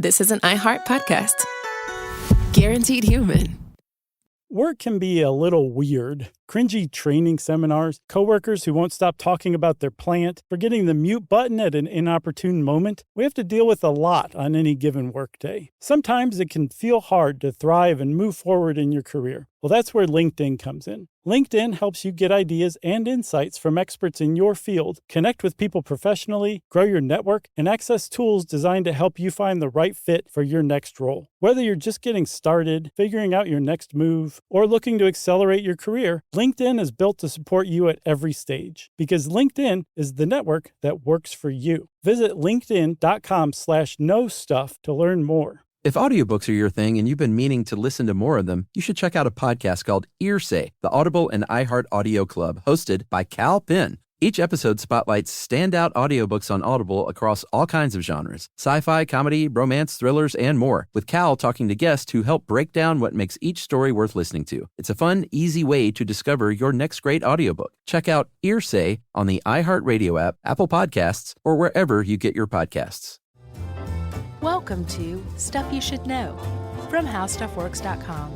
this is an iHeart podcast. Guaranteed human. Work can be a little weird. Cringy training seminars, coworkers who won't stop talking about their plant, forgetting the mute button at an inopportune moment. We have to deal with a lot on any given workday. Sometimes it can feel hard to thrive and move forward in your career. Well, that's where LinkedIn comes in. LinkedIn helps you get ideas and insights from experts in your field, connect with people professionally, grow your network, and access tools designed to help you find the right fit for your next role. Whether you're just getting started, figuring out your next move, or looking to accelerate your career, LinkedIn is built to support you at every stage because LinkedIn is the network that works for you. Visit linkedin.com/knowstuff to learn more. If audiobooks are your thing and you've been meaning to listen to more of them, you should check out a podcast called Earsay, the Audible and iHeart Audio Club, hosted by Cal Penn. Each episode spotlights standout audiobooks on Audible across all kinds of genres: sci-fi, comedy, romance, thrillers, and more, with Cal talking to guests who help break down what makes each story worth listening to. It's a fun, easy way to discover your next great audiobook. Check out Earsay on the iHeartRadio app, Apple Podcasts, or wherever you get your podcasts. Welcome to Stuff You Should Know from HowStuffWorks.com.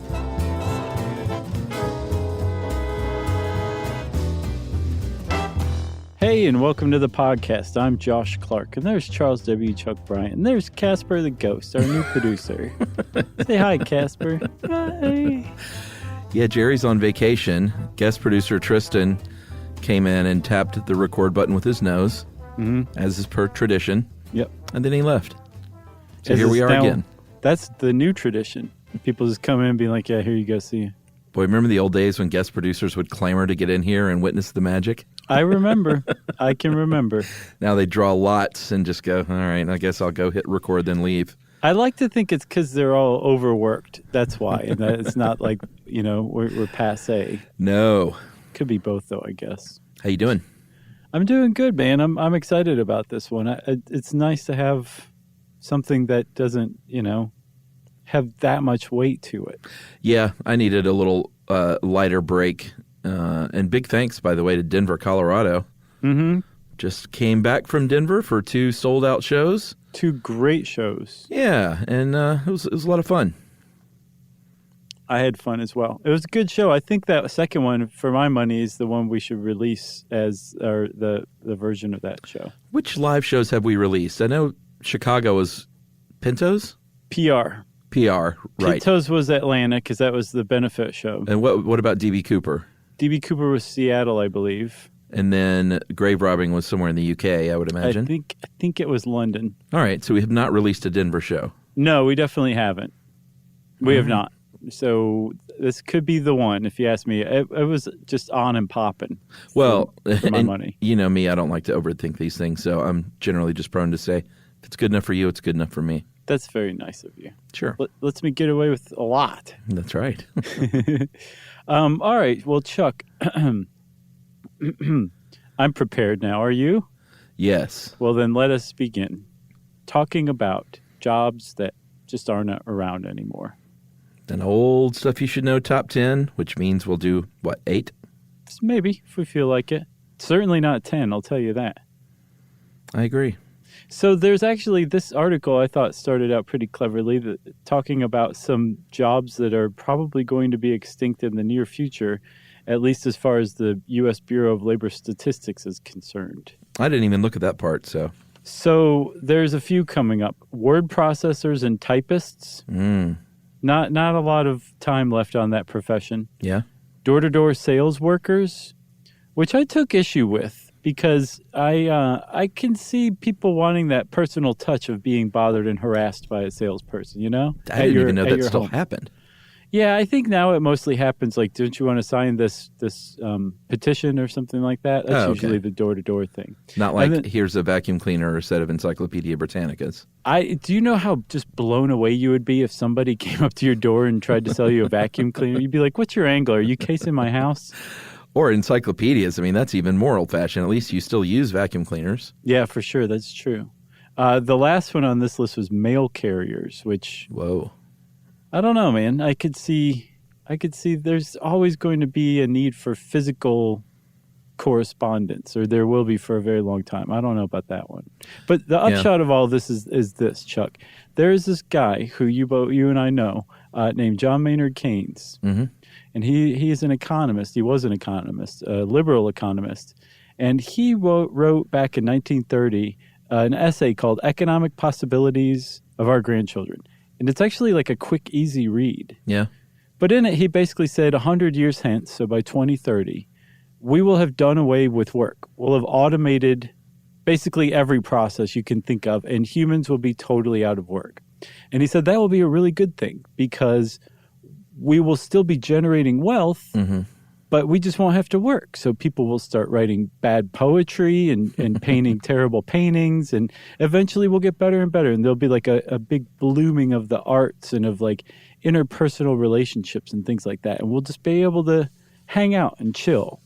Hey, and welcome to the podcast. I'm Josh Clark, and there's Charles W. Chuck Bryant, and there's Casper the Ghost, our new producer. Say hi, Casper. Hi. Yeah, Jerry's on vacation. Guest producer Tristan came in and tapped the record button with his nose, as is per tradition. Yep. And then he left. So here we are again. That's the new tradition. People just come in and be like, yeah, here you go, see you. Boy, remember the old days when guest producers would clamor to get in here and witness the magic? I remember. I can remember. Now they draw lots and just go, all right, I guess I'll go hit record, then leave. I like to think it's because they're all overworked. That's why. And that it's not like, we're passé. No. Could be both, though, I guess. How you doing? I'm doing good, man. I'm excited about this one. It's nice to have something that doesn't, have that much weight to it. Yeah, I needed a little lighter break. And big thanks, by the way, to Denver, Colorado. Mm-hmm. Just came back from Denver for 2 sold-out shows. 2 great shows. Yeah, and it was a lot of fun. I had fun as well. It was a good show. I think that second one, for my money, is the one we should release as the version of that show. Which live shows have we released? I know Chicago was Pinto's? PR, right. Pinto's was Atlanta because that was the benefit show. And what about D.B. Cooper? D.B. Cooper was Seattle, I believe. And then Grave Robbing was somewhere in the UK, I would imagine. I think it was London. All right, so we have not released a Denver show. No, we definitely haven't. We have not. So this could be the one, if you ask me. It was just on and popping. Well, for my money. You know me, I don't like to overthink these things, so I'm generally just prone to say, if it's good enough for you, it's good enough for me. That's very nice of you. Sure. Lets me get away with a lot. That's right. All right. Well, Chuck, I'm prepared now. Are you? Yes. Well, then let us begin talking about jobs that just aren't around anymore. An old Stuff You Should Know top 10, which means we'll do, 8? Maybe, if we feel like it. Certainly not 10, I'll tell you that. I agree. So there's actually this article I thought started out pretty cleverly, talking about some jobs that are probably going to be extinct in the near future, at least as far as the U.S. Bureau of Labor Statistics is concerned. I didn't even look at that part, so. So there's a few coming up. Word processors and typists. Not a lot of time left on that profession. Yeah. Door-to-door sales workers, which I took issue with. Because I can see people wanting that personal touch of being bothered and harassed by a salesperson, I didn't even know that still happened. Yeah, I think now it mostly happens like, don't you want to sign this petition or something like that? That's usually the door-to-door thing. Not like, here's a vacuum cleaner or a set of Encyclopedia Britannicas. Do you know how just blown away you would be if somebody came up to your door and tried to sell you a vacuum cleaner? You'd be like, what's your angle? Are you casing my house? Or encyclopedias. I mean, that's even more old-fashioned. At least you still use vacuum cleaners. Yeah, for sure. That's true. The last one on this list was mail carriers, which... Whoa. I don't know, man. I could see there's always going to be a need for physical correspondence, or there will be for a very long time. I don't know about that one. But the upshot of all this is this, Chuck. There is this guy who you and I know named John Maynard Keynes. Mm-hmm. And he's an economist. He was an economist, a liberal economist. And he wrote back in 1930 an essay called Economic Possibilities of Our Grandchildren. And it's actually like a quick, easy read. Yeah. But in it, he basically said 100 years hence, so by 2030, we will have done away with work. We'll have automated basically every process you can think of, and humans will be totally out of work. And he said that will be a really good thing because we will still be generating wealth, but we just won't have to work. So people will start writing bad poetry and painting terrible paintings, and eventually we'll get better and better. And there'll be like a big blooming of the arts and of like interpersonal relationships and things like that. And we'll just be able to hang out and chill.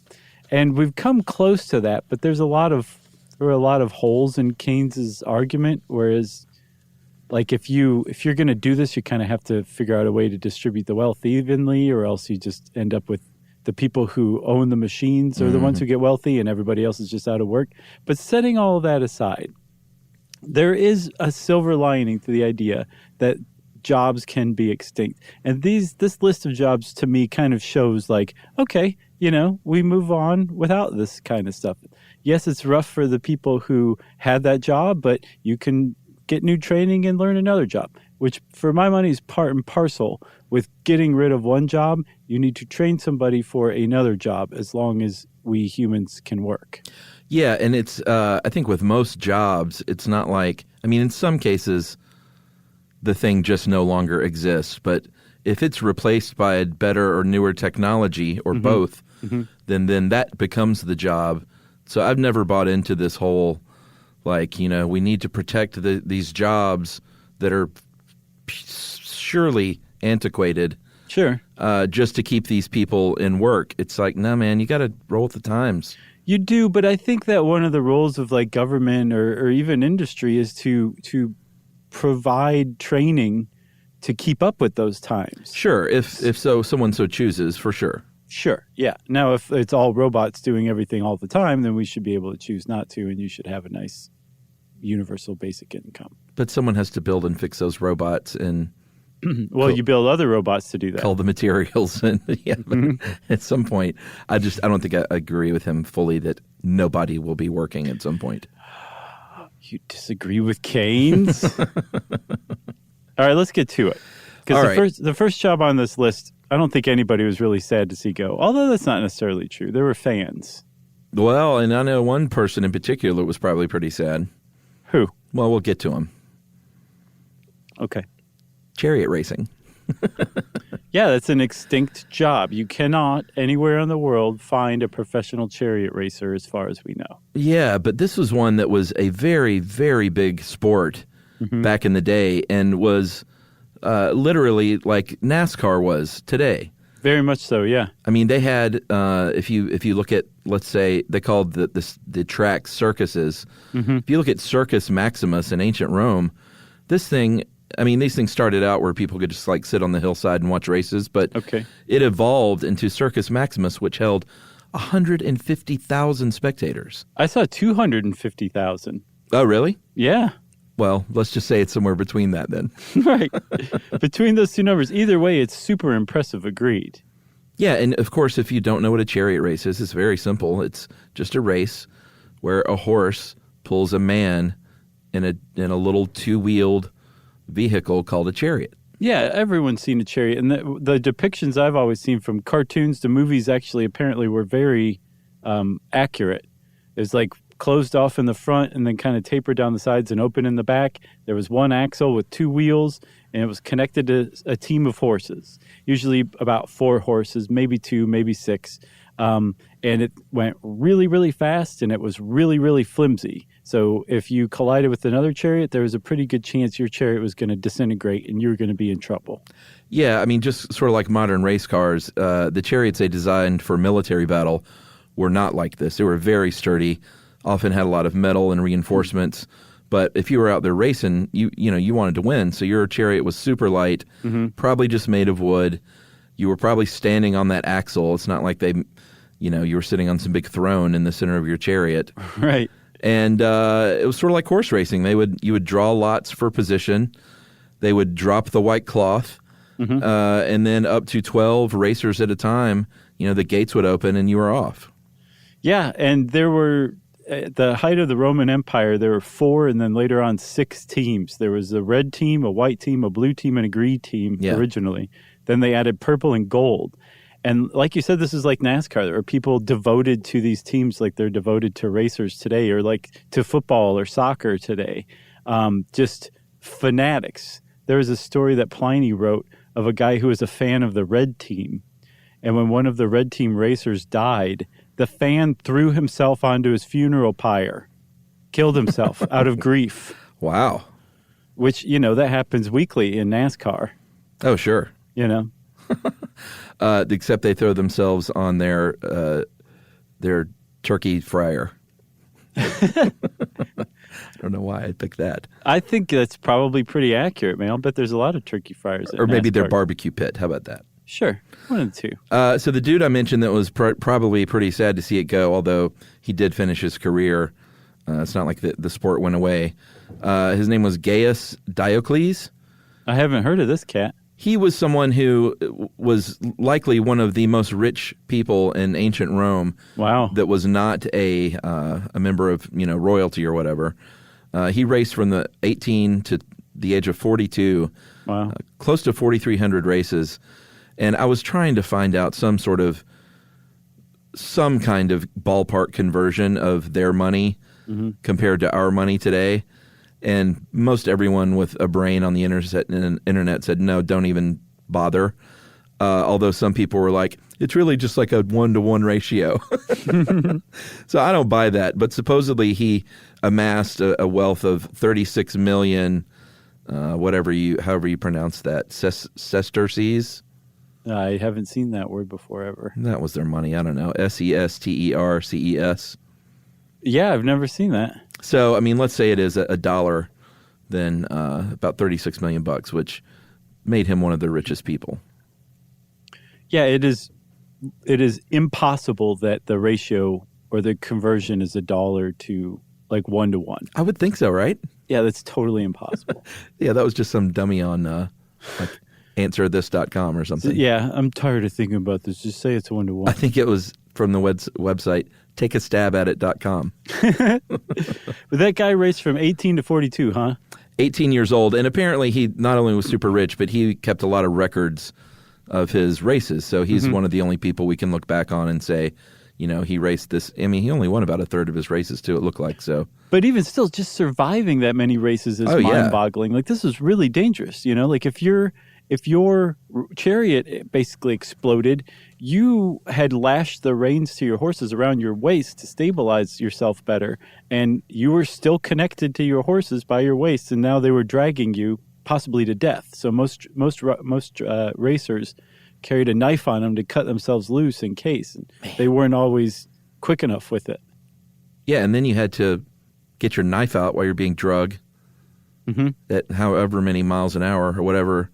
And we've come close to that, but there were a lot of holes in Keynes's argument, whereas like if you're going to do this, you kind of have to figure out a way to distribute the wealth evenly, or else you just end up with the people who own the machines are the ones who get wealthy and everybody else is just out of work. But setting all of that aside, there is a silver lining to the idea that jobs can be extinct. And this list of jobs to me kind of shows like, okay, we move on without this kind of stuff. Yes, it's rough for the people who had that job, but you can get new training and learn another job, which for my money is part and parcel with getting rid of one job. You need to train somebody for another job as long as we humans can work. Yeah, and it's I think with most jobs, it's not like, in some cases, the thing just no longer exists. But if it's replaced by a better or newer technology or both, then that becomes the job. So I've never bought into this whole, like, we need to protect these jobs that are surely antiquated. Sure. Just to keep these people in work. It's like, no, man, you got to roll with the times. You do, but I think that one of the roles of like government or even industry is to provide training to keep up with those times. Sure, if someone so chooses, for sure. Sure, yeah. Now, if it's all robots doing everything all the time, then we should be able to choose not to, and you should have a nice universal basic income. But someone has to build and fix those robots and well, you build other robots to do that. Cull the materials. And at some point, I don't think I agree with him fully that nobody will be working at some point. You disagree with Keynes? All right, let's get to it. Because the first job on this list, I don't think anybody was really sad to see go. Although that's not necessarily true. There were fans. Well, and I know one person in particular was probably pretty sad. Who? Well, we'll get to him. Okay. Chariot racing. Yeah, that's an extinct job. You cannot anywhere in the world find a professional chariot racer as far as we know. Yeah, but this was one that was a very, very big sport back in the day and was literally like NASCAR was today. Very much so, yeah. They had, if you look at, let's say, they called the track circuses. If you look at Circus Maximus in ancient Rome, these things started out where people could just like sit on the hillside and watch races, but it evolved into Circus Maximus, which held 150,000 spectators. I saw 250,000. Oh, really? Yeah. Well, let's just say it's somewhere between that then. Right. Between those two numbers. Either way, it's super impressive. Agreed. Yeah, and of course, if you don't know what a chariot race is, it's very simple. It's just a race where a horse pulls a man in a little two-wheeled vehicle called a chariot. Yeah, everyone's seen a chariot. And the depictions I've always seen from cartoons to movies actually apparently were very accurate. It was like closed off in the front and then kind of tapered down the sides and open in the back. There was one axle with two wheels, and it was connected to a team of horses, usually about 4 horses, maybe 2, maybe 6. And it went really, really fast, and it was really, really flimsy. So if you collided with another chariot, there was a pretty good chance your chariot was going to disintegrate and you were going to be in trouble. Yeah, just sort of like modern race cars, the chariots they designed for military battle were not like this. They were very sturdy, often had a lot of metal and reinforcements. But if you were out there racing, you wanted to win. So your chariot was super light, probably just made of wood. You were probably standing on that axle. It's not like they, you were sitting on some big throne in the center of your chariot. Right. And it was sort of like horse racing. You would draw lots for position. They would drop the white cloth, and then up to 12 racers at a time, the gates would open and you were off. Yeah, and there were, at the height of the Roman Empire, there were 4 and then later on 6 teams. There was a red team, a white team, a blue team, and a green team originally. Then they added purple and gold. And like you said, this is like NASCAR. There are people devoted to these teams like they're devoted to racers today, or like to football or soccer today. Just fanatics. There was a story that Pliny wrote of a guy who was a fan of the red team. And when one of the red team racers died, the fan threw himself onto his funeral pyre, killed himself out of grief. Wow. Which, that happens weekly in NASCAR. Oh, sure. Except they throw themselves on their turkey fryer. I don't know why I picked that. I think that's probably pretty accurate, man. I'll bet there's a lot of turkey fryers at Or maybe NASCAR. their barbecue pit. How about that? Sure. One of the two. So the dude I mentioned that was probably pretty sad to see it go, although he did finish his career. It's not like the sport went away. His name was Gaius Diocles. I haven't heard of this cat. He was someone who was likely one of the most rich people in ancient Rome. Wow. That was not a member of royalty or whatever. He raced from the 18 to the age of 42. Wow. Close to 4,300 races. And I was trying to find out some kind of ballpark conversion of their money compared to our money today. And most everyone with a brain on the internet said, no, don't even bother. Although some people were like, it's really just like a 1-to-1 ratio. So I don't buy that. But supposedly he amassed a wealth of 36 million, however you pronounce that, sesterces. I haven't seen that word before ever. That was their money. I don't know. SESTERCES. Yeah, I've never seen that. So, I mean, let's say it is a dollar, then about 36 million bucks, which made him one of the richest people. Yeah, it is impossible that the ratio or the conversion is $1 to like 1-to-1. I would think so, right? Yeah, that's totally impossible. Yeah, that was just some dummy on like answerthis.com or something. Yeah, I'm tired of thinking about this. Just say it's 1-to-1. I think it was from the website takeastabAtit.com. But that guy raced from 18 to 42, huh? 18 years old. And apparently he not only was super rich, but he kept a lot of records of his races. So he's one of the only people we can look back on and say, he raced this. I mean, he only won about a third of his races, too, it looked like. So, but even still, just surviving that many races is mind-boggling. Like, this is really dangerous, Like, if your chariot basically exploded, you had lashed the reins to your horses around your waist to stabilize yourself better, and you were still connected to your horses by your waist, and now they were dragging you possibly to death. So most racers carried a knife on them to cut themselves loose in case. And they weren't always quick enough with it. Yeah, and then you had to get your knife out while you're being drugged at however many miles an hour or whatever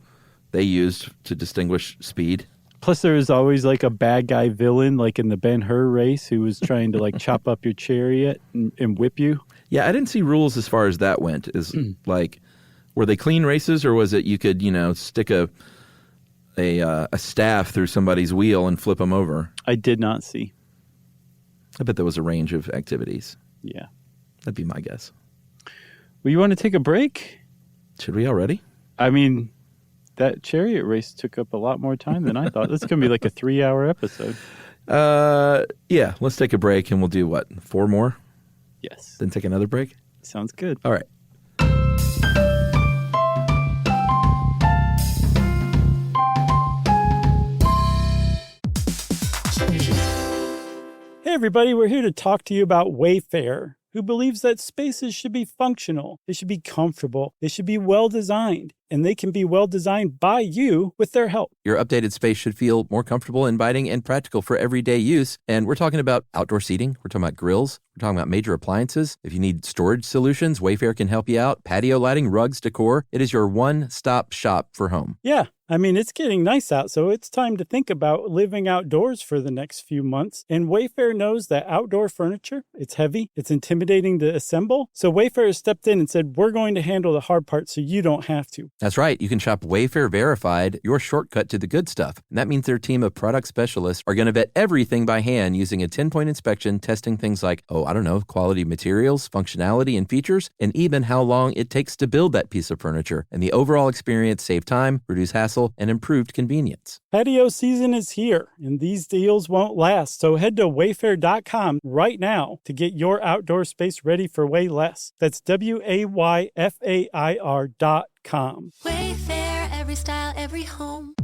they used to distinguish speed. Plus, there was always like a bad guy villain, like in the Ben-Hur race, who was trying to like chop up your chariot and whip you. Yeah, I didn't see rules as far as that went. Is like, were they clean races, or was it you could stick a staff through somebody's wheel and flip them over? I did not see. I bet there was a range of activities. Yeah, that'd be my guess. Well, you want to take a break? Should we already? I mean, that chariot race took up a lot more time than I thought. This is going to be like a 3-hour episode. Yeah, let's take a break and we'll do what? 4 more? Yes. Then take another break? Sounds good. All right. Hey everybody, we're here to talk to you about Wayfair, who believes that spaces should be functional, they should be comfortable, they should be well designed. and they can be well designed by you with their help. Your updated space should feel more comfortable, inviting, and practical for everyday use. And we're talking about outdoor seating. We're talking about grills. We're talking about major appliances. If you need storage solutions, Wayfair can help you out. Patio lighting, rugs, decor. It is your one-stop shop for home. Yeah. I mean, it's getting nice out, so it's time to think about living outdoors for the next few months. And Wayfair knows that outdoor furniture, it's heavy, it's intimidating to assemble. So Wayfair has stepped in and said, we're going to handle the hard part so you don't have to. That's right. You can shop Wayfair Verified, your shortcut to the good stuff. And that means their team of product specialists are going to vet everything by hand using a 10-point inspection, testing things like, quality materials, functionality, and features, and even how long it takes to build that piece of furniture. And the overall experience save time, reduce hassle, and improved convenience. Patio season is here, and these deals won't last. So head to wayfair.com right now to get your outdoor space ready for way less. That's WAYFAIR.com. Wayfair, every style, every home.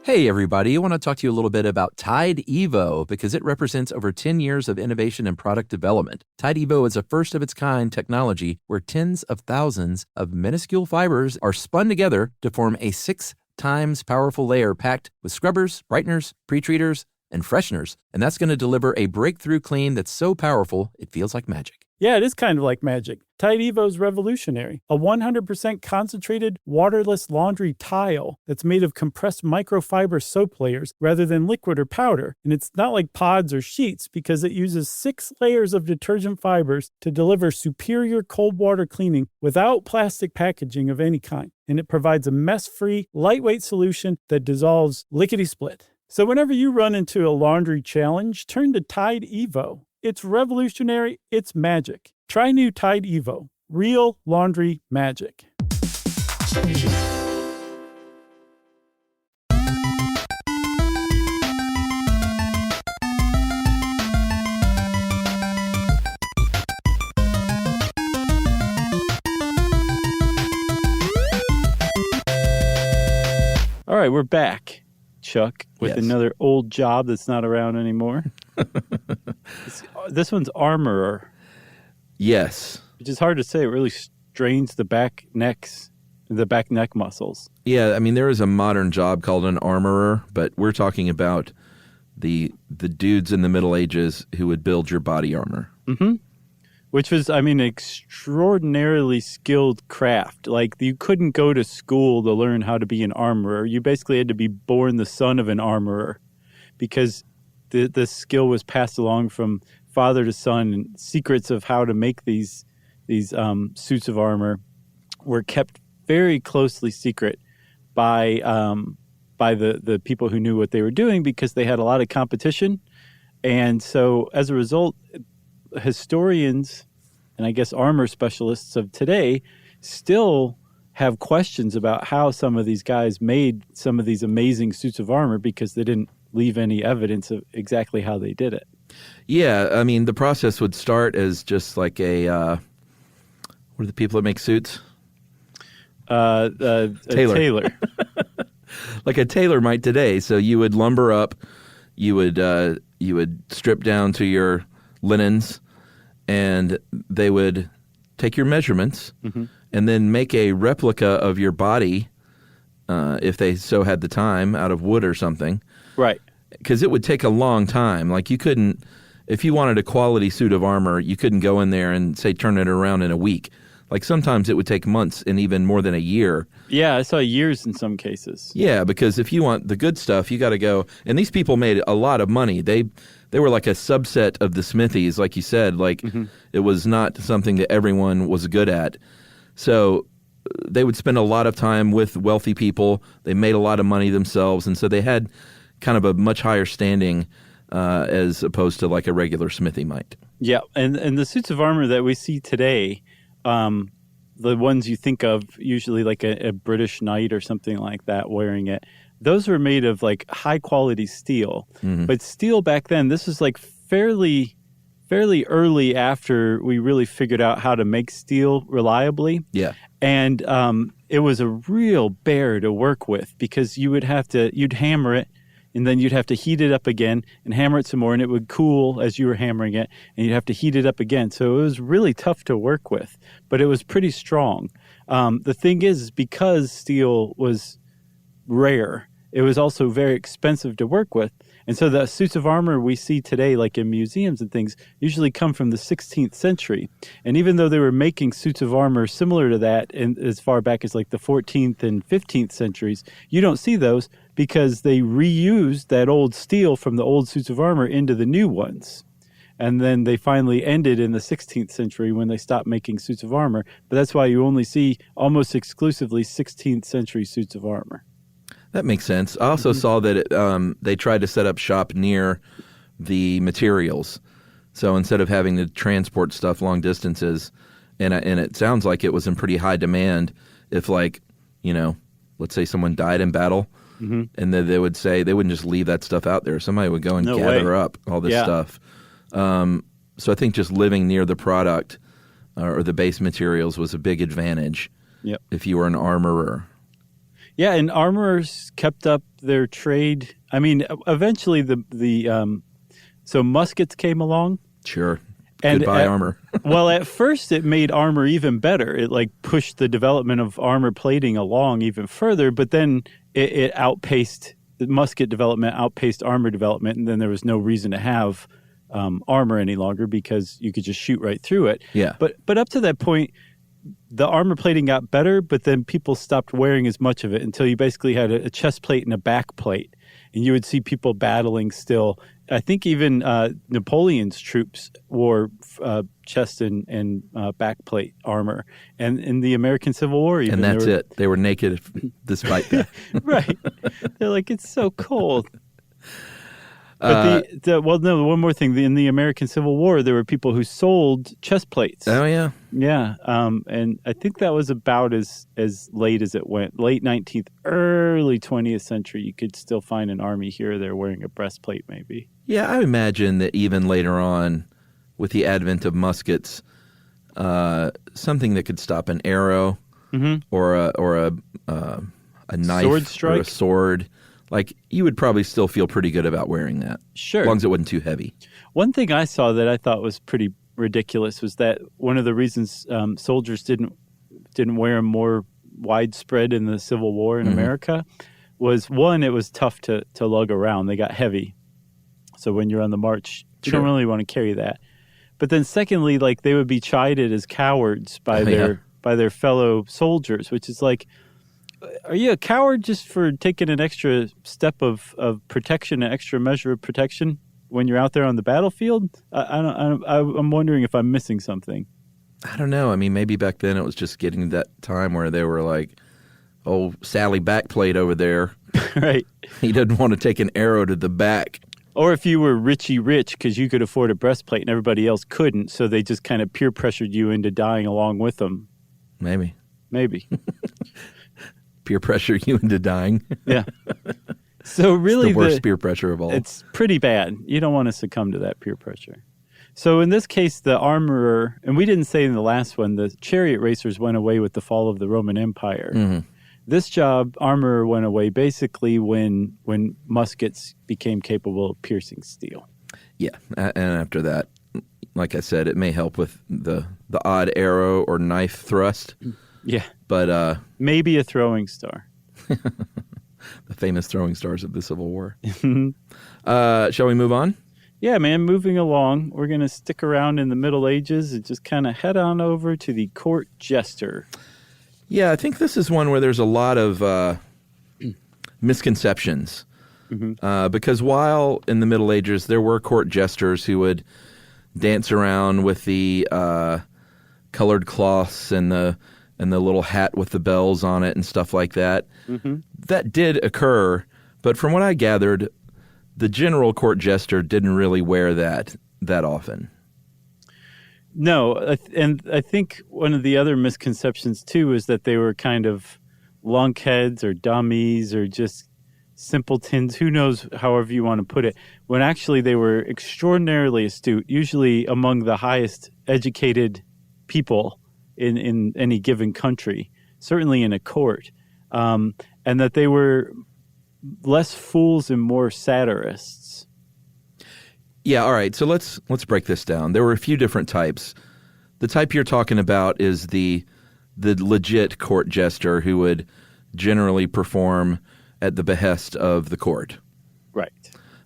Hey, everybody. I want to talk to you a little bit about Tide Evo because it represents over 10 years of innovation and product development. Tide Evo is a first-of-its-kind technology where tens of thousands of minuscule fibers are spun together to form a 6 times powerful layer packed with scrubbers, brighteners, pre-treaters, and fresheners. And that's going to deliver a breakthrough clean that's so powerful, it feels like magic. Yeah, it is kind of like magic. Tide Evo is revolutionary. A 100% concentrated, waterless laundry tile that's made of compressed microfiber soap layers rather than liquid or powder. And it's not like pods or sheets because it uses 6 layers of detergent fibers to deliver superior cold water cleaning without plastic packaging of any kind. And it provides a mess-free, lightweight solution that dissolves lickety-split. So whenever you run into a laundry challenge, turn to Tide Evo. It's revolutionary. It's magic. Try new Tide Evo. Real laundry magic. All right, we're back, Chuck, with another old job that's not around anymore. This one's armorer. Yes. Which is hard to say. It really strains the back neck muscles. Yeah, I mean, there is a modern job called an armorer, but we're talking about the dudes in the Middle Ages who would build your body armor. Mm-hmm. Which was, extraordinarily skilled craft. Like, you couldn't go to school to learn how to be an armorer. You basically had to be born the son of an armorer because the skill was passed along from father to son, and secrets of how to make these suits of armor were kept very closely secret by the people who knew what they were doing because they had a lot of competition. And so as a result, historians and I guess armor specialists of today still have questions about how some of these guys made some of these amazing suits of armor because they didn't leave any evidence of exactly how they did it. Yeah, I mean, the process would start as just like a, what are the people that make suits? A tailor. Like a tailor might today. So you would lumber up, you would strip down to your linens, and they would take your measurements and then make a replica of your body, if they so had the time, out of wood or something. Right. Because it would take a long time. Like you couldn't, if you wanted a quality suit of armor, you couldn't go in there and say turn it around in a week. Like sometimes it would take months and even more than a year. Yeah, I saw years in some cases. Yeah, because if you want the good stuff, you got to go. And these people made a lot of money. They were like a subset of the smithies, like you said. Like it was not something that everyone was good at. So they would spend a lot of time with wealthy people. They made a lot of money themselves, and so they had kind of a much higher standing as opposed to like a regular smithy might. Yeah, and the suits of armor that we see today, the ones you think of, usually like a British knight or something like that wearing it, those were made of like high quality steel. But steel back then, this is like fairly early after we really figured out how to make steel reliably. Yeah. And it was a real bear to work with because you'd hammer it, and then you'd have to heat it up again and hammer it some more, and it would cool as you were hammering it, and you'd have to heat it up again. So it was really tough to work with, but it was pretty strong. The thing is because steel was rare, it was also very expensive to work with. And so the suits of armor we see today, like in museums and things, usually come from the 16th century. And even though they were making suits of armor similar to that in, as far back as like the 14th and 15th centuries, you don't see those because they reused that old steel from the old suits of armor into the new ones. And then they finally ended in the 16th century when they stopped making suits of armor. But that's why you only see almost exclusively 16th century suits of armor. That makes sense. I also saw that they tried to set up shop near the materials. So instead of having to transport stuff long distances, and it sounds like it was in pretty high demand if, like, you know, let's say someone died in battle, and then they would say they wouldn't just leave that stuff out there. Somebody would go and gather up all this stuff. So I think just living near the product or the base materials was a big advantage if you were an armorer. Yeah, and armorers kept up their trade. I mean, eventually so muskets came along. Sure. Goodbye armor. Well, at first it made armor even better. It like pushed the development of armor plating along even further, but then it outpaced the musket development, outpaced armor development, and then there was no reason to have armor any longer because you could just shoot right through it. Yeah. But up to that point, the armor plating got better, but then people stopped wearing as much of it until you basically had a chest plate and a back plate. And you would see people battling still. I think even Napoleon's troops wore chest and back plate armor. And in the American Civil War even. And that's it. They were naked despite that. Right. They're like, it's so cold. But one more thing. In the American Civil War, there were people who sold chest plates. Oh, yeah. Yeah. And I think that was about as late as it went. Late 19th, early 20th century, you could still find an army here or there wearing a breastplate maybe. Yeah, I imagine that even later on, with the advent of muskets, something that could stop an arrow or a knife sword strike? or a sword, like, you would probably still feel pretty good about wearing that. Sure. As long as it wasn't too heavy. One thing I saw that I thought was pretty ridiculous was that one of the reasons soldiers didn't wear them more widespread in the Civil War in America was, one, it was tough to lug around. They got heavy. So when you're on the march, you don't really want to carry that. But then secondly, like, they would be chided as cowards by their fellow soldiers, which is like, are you a coward just for taking an extra step of protection, an extra measure of protection when you're out there on the battlefield? I'm wondering if I'm missing something. I don't know. I mean, maybe back then it was just getting to that time where they were like, oh, Sally backplate over there. Right. He doesn't want to take an arrow to the back. Or if you were richy rich because you could afford a breastplate and everybody else couldn't, so they just kind of peer pressured you into dying along with them. Maybe. Peer pressure you into dying. Yeah. So really it's the worst peer pressure of all. It's pretty bad. You don't want to succumb to that peer pressure. So in this case, the armorer, and we didn't say in the last one, the chariot racers went away with the fall of the Roman Empire. This job, armorer, went away basically when muskets became capable of piercing steel. Yeah, and after that, like I said, it may help with the odd arrow or knife thrust. Yeah. But maybe a throwing star. The famous throwing stars of the Civil War. Shall we move on? Yeah, man, moving along. We're going to stick around in the Middle Ages and just kind of head on over to the court jester. Yeah, I think this is one where there's a lot of misconceptions. Because while in the Middle Ages there were court jesters who would dance around with the colored cloths and the little hat with the bells on it and stuff like that, that did occur. But from what I gathered, the general court jester didn't really wear that often. No, and I think one of the other misconceptions, too, is that they were kind of lunkheads or dummies or just simpletons, who knows, however you want to put it, when actually they were extraordinarily astute, usually among the highest educated people in any given country, certainly in a court, and that they were less fools and more satirists. Yeah, all right. So let's break this down. There were a few different types. The type you're talking about is the the legit court jester who would generally perform at the behest of the court. Right.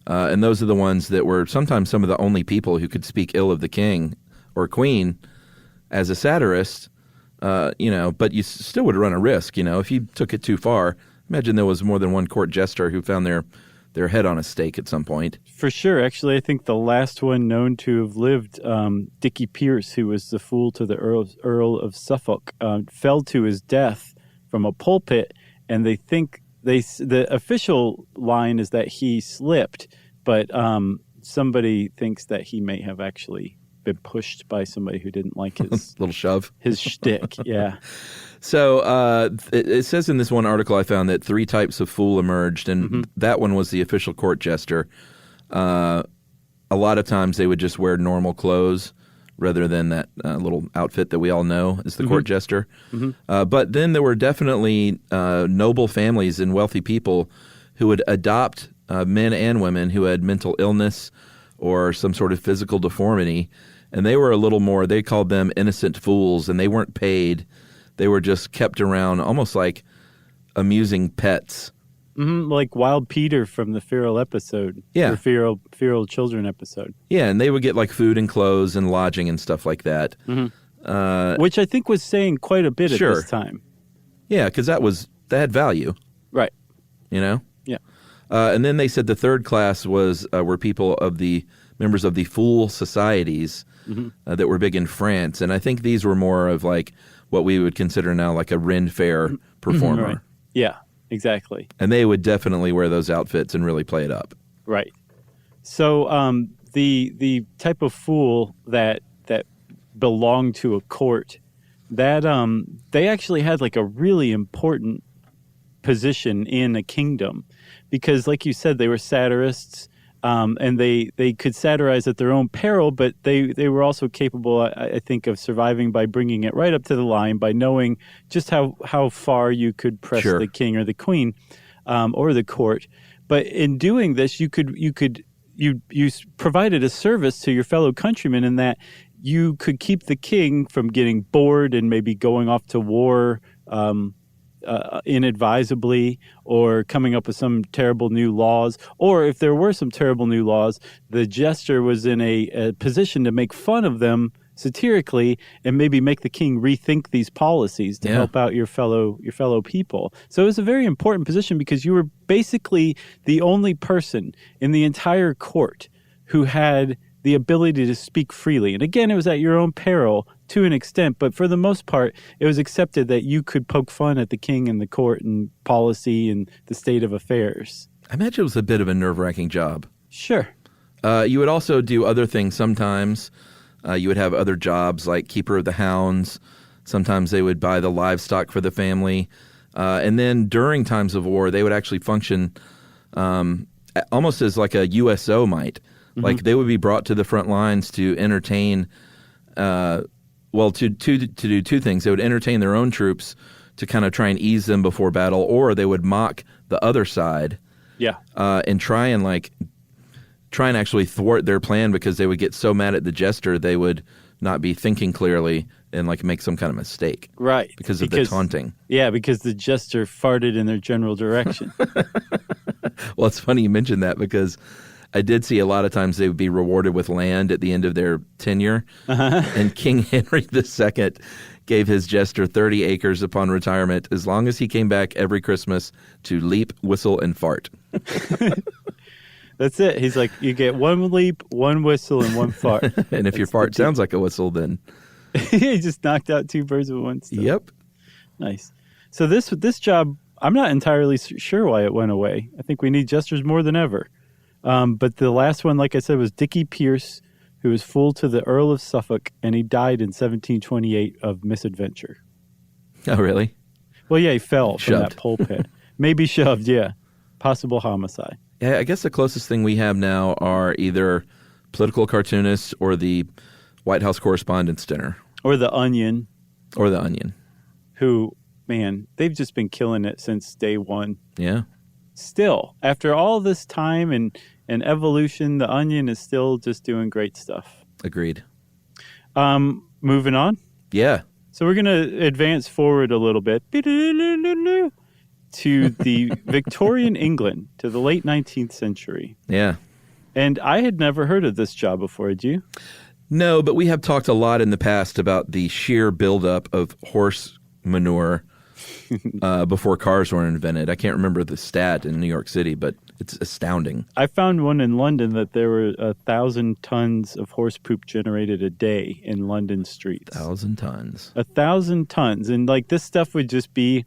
And those are the ones that were sometimes some of the only people who could speak ill of the king or queen as a satirist, but you still would run a risk, if you took it too far. Imagine there was more than one court jester who found their head on a stake at some point. For sure. Actually, I think the last one known to have lived, Dickie Pierce, who was the fool to the Earl of Suffolk, fell to his death from a pulpit, and they think the official line is that he slipped, but somebody thinks that he may have actually been pushed by somebody who didn't like his little shove, his shtick. Yeah. So it says in this one article I found that 3 types of fool emerged, and that one was the official court jester. A lot of times they would just wear normal clothes rather than that little outfit that we all know as the court jester. But then there were definitely noble families and wealthy people who would adopt men and women who had mental illness or some sort of physical deformity. And they were a little more, they called them innocent fools, and they weren't paid. They were just kept around almost like amusing pets. Like Wild Peter from the Feral episode. Yeah. The Feral Children episode. Yeah, and they would get like food and clothes and lodging and stuff like that. Which I think was saying quite a bit at Sure. this time. Yeah, because that had value. Right. Yeah. And And then they said the third class were people members of the fool societies that were big in France. And I think these were more of like what we would consider now like a Ren Fair performer. Right. Yeah, exactly. And they would definitely wear those outfits and really play it up. Right. So the type of fool that belonged to a court, that they actually had like a really important position in a kingdom, because like you said, they were satirists, and they could satirize at their own peril, but they were also capable, I think, of surviving by bringing it right up to the line, by knowing just how far you could press Sure. the king or the queen, or the court. But in doing this, you provided a service to your fellow countrymen in that you could keep the king from getting bored and maybe going off to war inadvisably, or coming up with some terrible new laws. Or if there were some terrible new laws, the jester was in a position to make fun of them satirically and maybe make the king rethink these policies to help out your fellow people. So it was a very important position, because you were basically the only person in the entire court who had the ability to speak freely. And again, it was at your own peril to an extent, but for the most part, it was accepted that you could poke fun at the king and the court and policy and the state of affairs. I imagine it was a bit of a nerve-wracking job. Sure. You would also do other things sometimes. You would have other jobs like keeper of the hounds. Sometimes they would buy the livestock for the family. And then during times of war, they would actually function almost as like a USO might. Like they would be brought to the front lines to entertain, to do 2 things. They would entertain their own troops to kind of try and ease them before battle, or they would mock the other side. Yeah. And try and actually thwart their plan, because they would get so mad at the jester they would not be thinking clearly and like make some kind of mistake. Right. Because of the taunting. Yeah, because the jester farted in their general direction. Well, it's funny you mentioned that, because I did see a lot of times they would be rewarded with land at the end of their tenure. And King Henry II gave his jester 30 acres upon retirement, as long as he came back every Christmas to leap, whistle, and fart. That's it. He's like, you get 1 leap, 1 whistle, and 1 fart. And if your fart sounds like a whistle, then... He just knocked out 2 birds with 1 stone. Yep. Nice. So this job, I'm not entirely sure why it went away. I think we need jesters more than ever. But the last one, like I said, was Dickie Pierce, who was fool to the Earl of Suffolk, and he died in 1728 of misadventure. Oh, really? Well, yeah, he fell from Shoved. that pulpit. Maybe shoved, yeah. Possible homicide. Yeah, I guess the closest thing we have now are either political cartoonists or the White House Correspondents' Dinner. Or the Onion. Or the Onion. Who, man, they've just been killing it since day one. Yeah. Still, after all this time and evolution, the Onion is still just doing great stuff. Agreed. Moving on. Yeah. So we're going to advance forward a little bit to the Victorian England, to the late 19th century. Yeah. And I had never heard of this job before, had you? No, but we have talked a lot in the past about the sheer buildup of horse manure before cars were invented. I can't remember the stat in New York City, but it's astounding. I found one in London that there were 1,000 tons of horse poop generated a day in London streets. 1,000 tons. 1,000 tons. And like this stuff would just be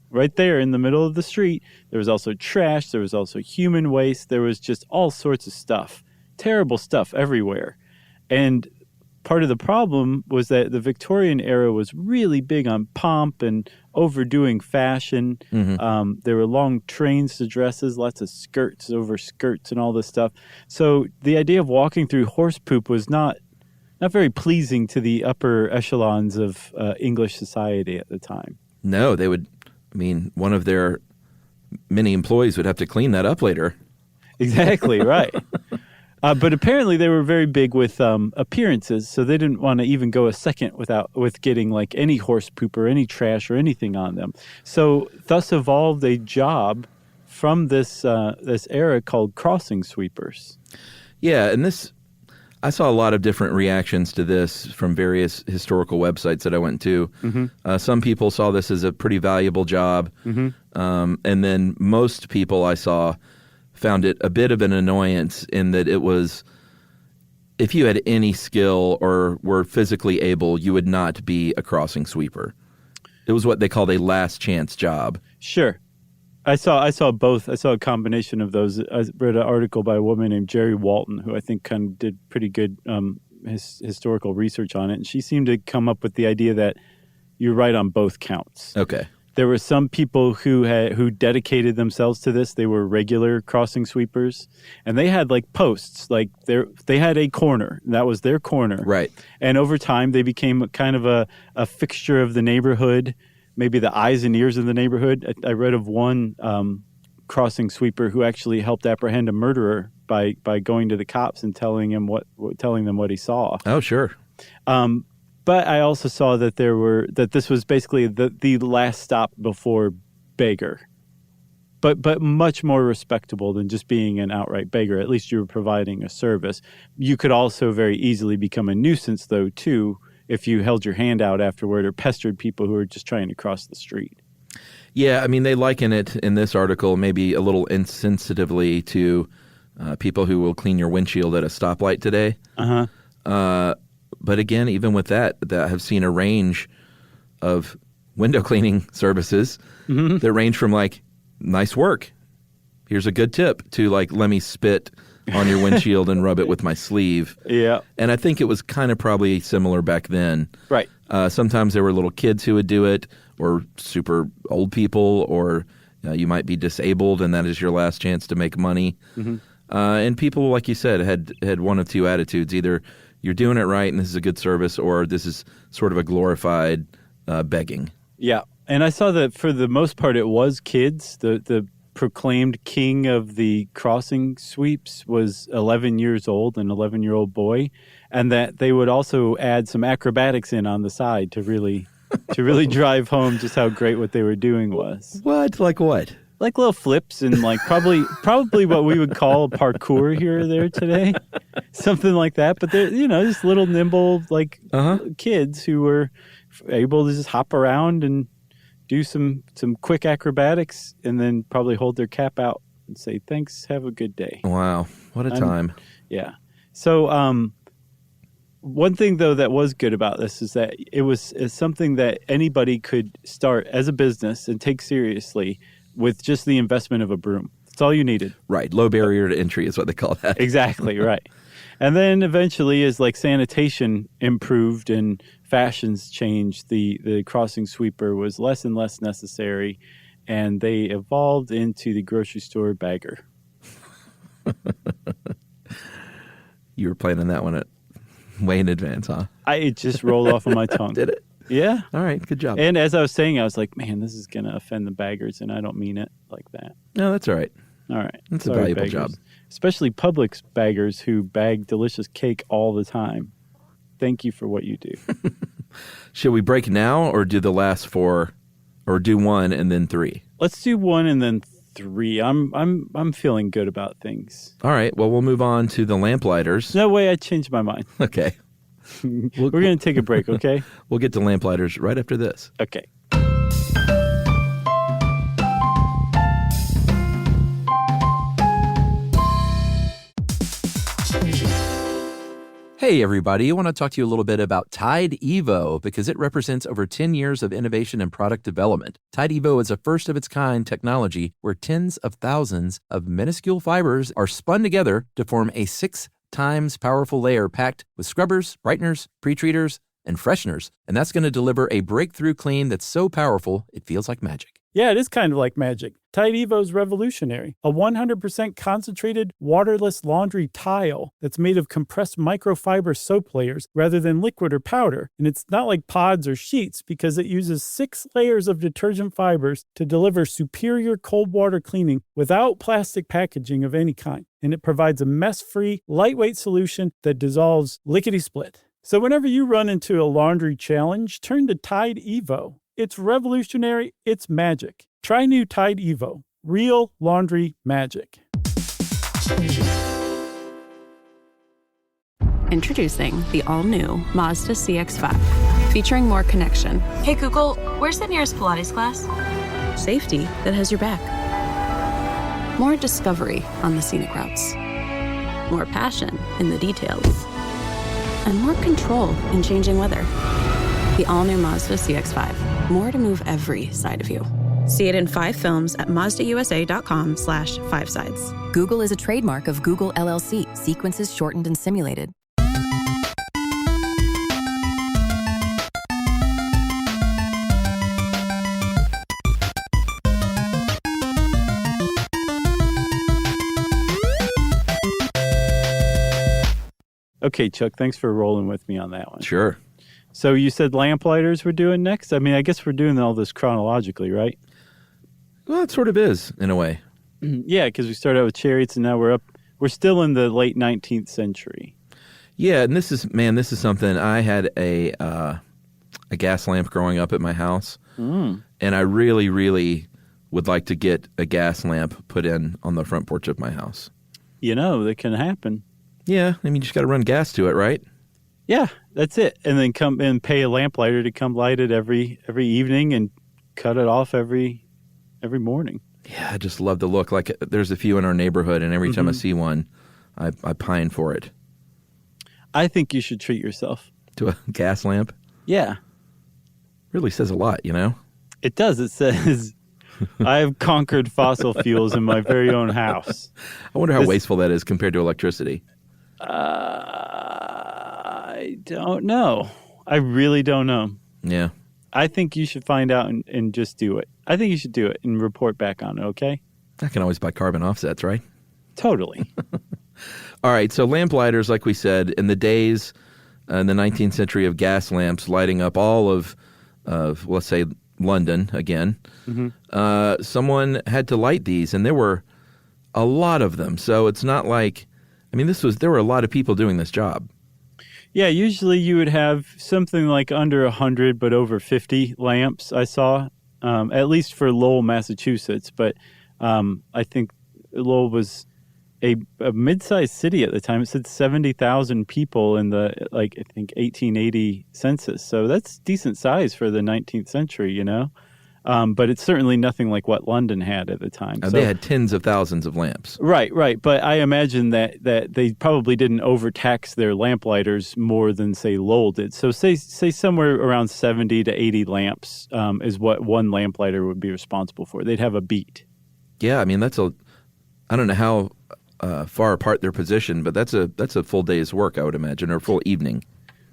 right there in the middle of the street. There was also trash. There was also human waste. There was just all sorts of stuff. Terrible stuff everywhere. And part of the problem was that the Victorian era was really big on pomp and overdoing fashion. Mm-hmm. There were long trains to dresses, lots of skirts over skirts and all this stuff. So the idea of walking through horse poop was not very pleasing to the upper echelons of English society at the time. No, they would, one of their many employees would have to clean that up later. Exactly, right. But apparently they were very big with appearances, so they didn't want to even go a second with getting like any horse poop or any trash or anything on them. So thus evolved a job from this era called crossing sweepers. Yeah, and I saw a lot of different reactions to this from various historical websites that I went to. Mm-hmm. Some people saw this as a pretty valuable job, mm-hmm. And then most people I saw found it a bit of an annoyance in that it was, if you had any skill or were physically able, you would not be a crossing sweeper. It was what they called a last chance job. Sure. I saw both. I saw a combination of those. I read an article by a woman named Jerry Walton, who I think kind of did pretty good historical research on it. And she seemed to come up with the idea that you're right on both counts. Okay. There were some people who dedicated themselves to this. They were regular crossing sweepers, and they had like posts. Like they had a corner. That was their corner. Right. And over time, they became kind of a fixture of the neighborhood, maybe the eyes and ears of the neighborhood. I read of one crossing sweeper who actually helped apprehend a murderer by going to the cops and telling them what he saw. Oh, sure. But I also saw that this was basically the last stop before beggar, but much more respectable than just being an outright beggar. At least you were providing a service. You could also very easily become a nuisance, though, too, if you held your hand out afterward or pestered people who were just trying to cross the street. Yeah, they liken it in this article maybe a little insensitively to people who will clean your windshield at a stoplight today. Uh-huh. But again, even with that have seen a range of window cleaning services mm-hmm. that range from like, nice work, here's a good tip, to like, let me spit on your windshield and rub it with my sleeve. Yeah. And I think it was kind of probably similar back then. Right. Sometimes there were little kids who would do it, or super old people, or you might be disabled and that is your last chance to make money. Mm-hmm. And people, like you said, had one of two attitudes. Either you're doing it right and this is a good service, or this is sort of a glorified begging. Yeah. And I saw that for the most part it was kids. The proclaimed king of the crossing sweeps was 11 years old, an 11-year-old boy, and that they would also add some acrobatics in on the side to really drive home just how great what they were doing was. What? Like what? Like little flips and like probably what we would call a parkour here or there today. Something like that. But they're, just little nimble like kids who were able to just hop around and do some quick acrobatics and then probably hold their cap out and say, thanks, have a good day. Wow. What a time. Yeah. So one thing, though, that was good about this is that it's something that anybody could start as a business and take seriously with just the investment of a broom. That's all you needed. Right. Low barrier to entry is what they call that. Exactly, right. And then eventually, as like sanitation improved and fashions changed, the crossing sweeper was less and less necessary, and they evolved into the grocery store bagger. You were planning that one way in advance, huh? It just rolled off of my tongue. Did it? Yeah. All right. Good job. And as I was saying, I was like, man, this is going to offend the baggers, and I don't mean it like that. No, that's all right. All right. That's a valuable job. Especially Publix baggers who bag delicious cake all the time. Thank you for what you do. Should we break now or do the last 4, or do 1 and then 3? Let's do 1 and then 3. I'm feeling good about things. All right. Well, we'll move on to the Lamplighters. No way, I changed my mind. Okay. We're going to take a break, okay? We'll get to Lamplighters right after this. Okay. Hey, everybody. I want to talk to you a little bit about Tide Evo because it represents over 10 years of innovation and product development. Tide Evo is a first-of-its-kind technology where tens of thousands of minuscule fibers are spun together to form a 6 times powerful layer packed with scrubbers, brighteners, pre-treaters, and fresheners. And that's going to deliver a breakthrough clean that's so powerful, it feels like magic. Yeah, it is kind of like magic. Tide Evo is revolutionary. A 100% concentrated, waterless laundry tile that's made of compressed microfiber soap layers rather than liquid or powder. And it's not like pods or sheets because it uses 6 layers of detergent fibers to deliver superior cold water cleaning without plastic packaging of any kind. And it provides a mess-free, lightweight solution that dissolves lickety-split. So whenever you run into a laundry challenge, turn to Tide Evo. It's revolutionary. It's magic. Try new Tide Evo. Real laundry magic. Introducing the all-new Mazda CX-5, featuring more connection, Hey Google, where's the nearest Pilates class? safety that has your back, more discovery on the scenic routes, more passion in the details, and more control in changing weather. The all-new Mazda CX-5. More to move every side of you. See it in 5 films at MazdaUSA.com/5sides. Google is a trademark of Google LLC. Sequences shortened and simulated. Okay, Chuck, thanks for rolling with me on that one. Sure. So you said Lamplighters we're doing next? I mean, I guess we're doing all this chronologically, right? Well, it sort of is, in a way. Yeah, because we started out with chariots and now we're still in the late 19th century. Yeah, and this is something. I had a gas lamp growing up at my house, and I really, really would like to get a gas lamp put in on the front porch of my house. You know, that can happen. Yeah, I mean, you just got to run gas to it, right? Yeah, that's it. And then come and pay a lamplighter to come light it every evening and cut it off every morning. Yeah, I just love the look. Like, there's a few in our neighborhood, and every time I see one, I pine for it. I think you should treat yourself To a gas lamp? Yeah. Really says a lot, you know? It does. It says, I have conquered fossil fuels in my very own house. I wonder how wasteful that is compared to electricity. I don't know. I really don't know. Yeah. I think you should find out and just do it. I think you should do it and report back on it, okay? I can always buy carbon offsets, right? Totally. All right, so lamplighters, like we said, in the days in the 19th century of gas lamps lighting up all of let's say, London again, someone had to light these, and there were a lot of them. So it's not like, I mean, there were a lot of people doing this job. Yeah, usually you would have something like under 100, but over 50 lamps, I saw, at least for Lowell, Massachusetts. But I think Lowell was a mid-sized city at the time. It said 70,000 people in the, I think, 1880 census. So that's decent size for the 19th century, you know? But it's certainly nothing like what London had at the time. So, they had tens of thousands of lamps. Right. But I imagine that they probably didn't overtax their lamplighters more than, say, Lowell did. So say somewhere around 70 to 80 lamps is what one lamplighter would be responsible for. They'd have a beat. Yeah, I mean, I don't know how far apart they're positioned, but that's a full day's work, I would imagine, or a full evening.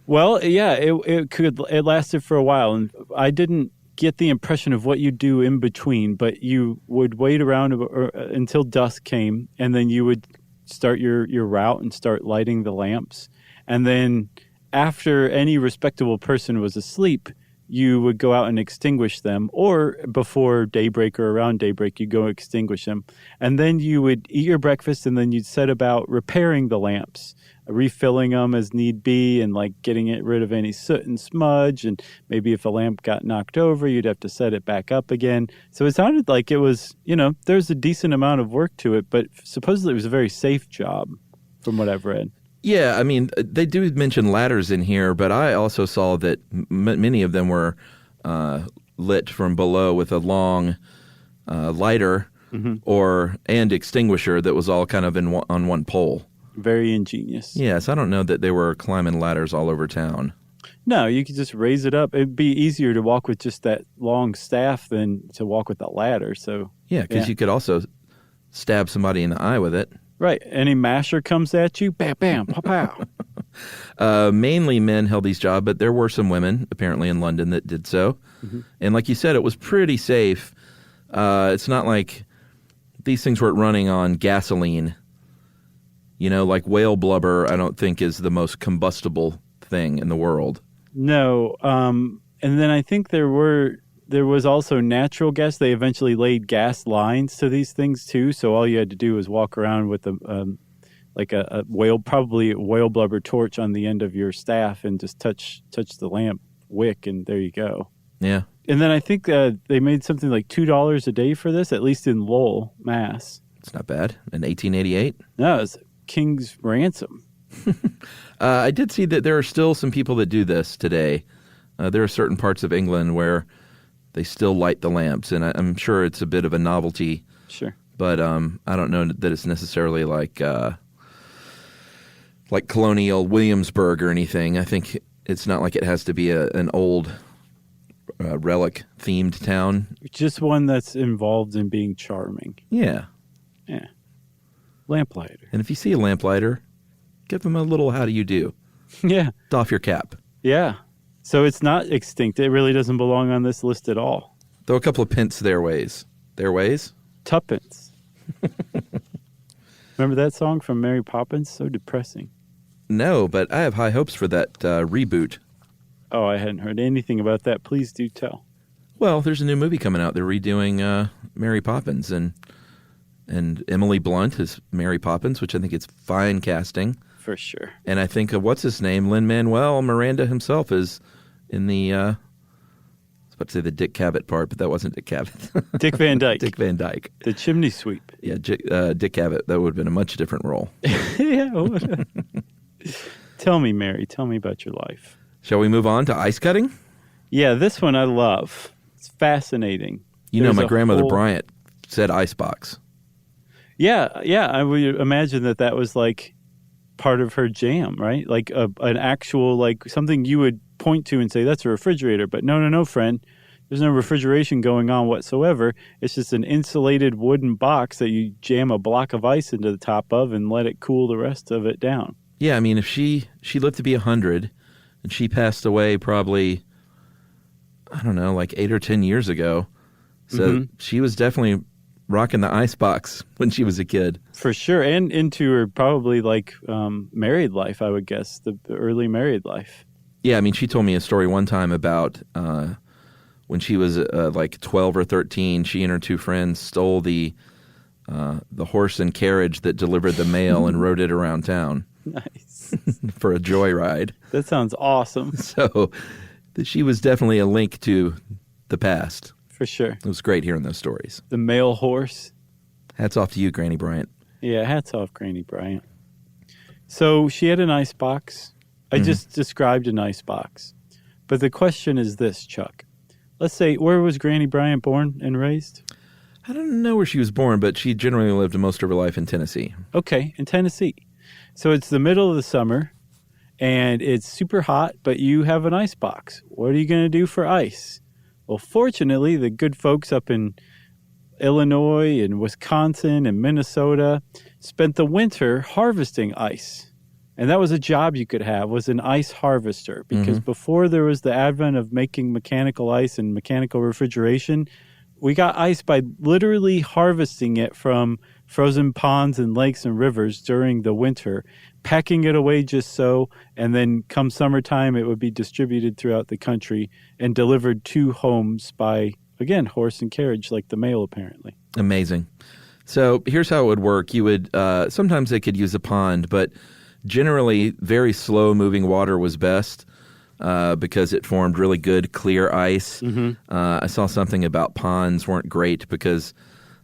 Well, yeah, it lasted for a while, and I didn't get the impression of what you do in between, but you would wait around until dusk came, and then you would start your route and start lighting the lamps. And then after any respectable person was asleep, you would go out and extinguish them, or before daybreak or around daybreak, you go extinguish them. And then you would eat your breakfast, and then you'd set about repairing the lamps, refilling them as need be, and like getting it rid of any soot and smudge. And maybe if a lamp got knocked over, you'd have to set it back up again. So it sounded like it was, there's a decent amount of work to it, but supposedly it was a very safe job from what I've read. Yeah, I mean, they do mention ladders in here, but I also saw that many of them were lit from below with a long lighter and extinguisher that was all kind of on one pole. Very ingenious. Yes, I don't know that they were climbing ladders all over town. No, you could just raise it up. It'd be easier to walk with just that long staff than to walk with a ladder. So yeah, because you could also stab somebody in the eye with it. Right. Any masher comes at you, bam, bam, pow, pow. Mainly men held these jobs, but there were some women apparently in London that did so. And like you said, it was pretty safe. It's not like these things weren't running on gasoline. Like whale blubber, I don't think is the most combustible thing in the world. No. And then I think there was also natural gas. They eventually laid gas lines to these things too. So all you had to do was walk around with a whale blubber torch on the end of your staff and just touch the lamp wick, and there you go. Yeah. And then I think they made something like $2 a day for this, at least in Lowell, Mass. It's not bad. In 1888? No, it's king's ransom. I did see that there are still some people that do this today. There are certain parts of England where they still light the lamps, and I'm sure it's a bit of a novelty. Sure. But I don't know that it's necessarily like colonial Williamsburg or anything. I think it's not like it has to be an old relic-themed town. Just one that's involved in being charming. Yeah. Yeah. Lamplighter. And if you see a lamplighter, give them a little how do you do. Yeah. Doff your cap. Yeah. So it's not extinct. It really doesn't belong on this list at all. Throw a couple of pence their ways. Their ways? Tuppence. Remember that song from Mary Poppins? So depressing. No, but I have high hopes for that reboot. Oh, I hadn't heard anything about that. Please do tell. Well, there's a new movie coming out. They're redoing Mary Poppins, and Emily Blunt is Mary Poppins, which I think is fine casting. For sure. And I think, what's his name? Lin-Manuel Miranda himself is in the, I was about to say the Dick Cavett part, but that wasn't Dick Cavett. Dick Van Dyke. Dick Van Dyke. The chimney sweep. Yeah, Dick Cavett. That would have been a much different role. Yeah. Tell me, Mary. Tell me about your life. Shall we move on to ice cutting? Yeah, this one I love. It's fascinating. My grandmother Bryant said icebox. Yeah. I would imagine that was like part of her jam, right? Like an actual, like something you would point to and say, that's a refrigerator. But no, friend. There's no refrigeration going on whatsoever. It's just an insulated wooden box that you jam a block of ice into the top of and let it cool the rest of it down. Yeah, I mean, if she lived to be 100 and she passed away probably, I don't know, like 8 or 10 years ago. So she was definitely rocking the icebox when she was a kid. For sure. And into her probably like married life, I would guess, the early married life. Yeah, I mean, she told me a story one time about when she was like 12 or 13, she and her two friends stole the horse and carriage that delivered the mail and rode it around town. Nice. For a joyride. That sounds awesome. So she was definitely a link to the past. For sure. It was great hearing those stories. The mail horse. Hats off to you, Granny Bryant. Yeah, hats off, Granny Bryant. So she had an ice box. I just described an ice box. But the question is this, Chuck. Let's say, where was Granny Bryant born and raised? I don't know where she was born, but she generally lived most of her life in Tennessee. Okay, in Tennessee. So it's the middle of the summer, and it's super hot, but you have an ice box. What are you going to do for ice? Well, fortunately, the good folks up in Illinois and Wisconsin and Minnesota spent the winter harvesting ice. And that was a job you could have, was an ice harvester. Because before there was the advent of making mechanical ice and mechanical refrigeration, we got ice by literally harvesting it from frozen ponds and lakes and rivers during the winter, packing it away just so, and then come summertime, it would be distributed throughout the country and delivered to homes by, again, horse and carriage, like the mail, apparently. Amazing. So here's how it would work. You would sometimes they could use a pond, but generally very slow-moving water was best. Because it formed really good, clear ice. I saw something about ponds weren't great because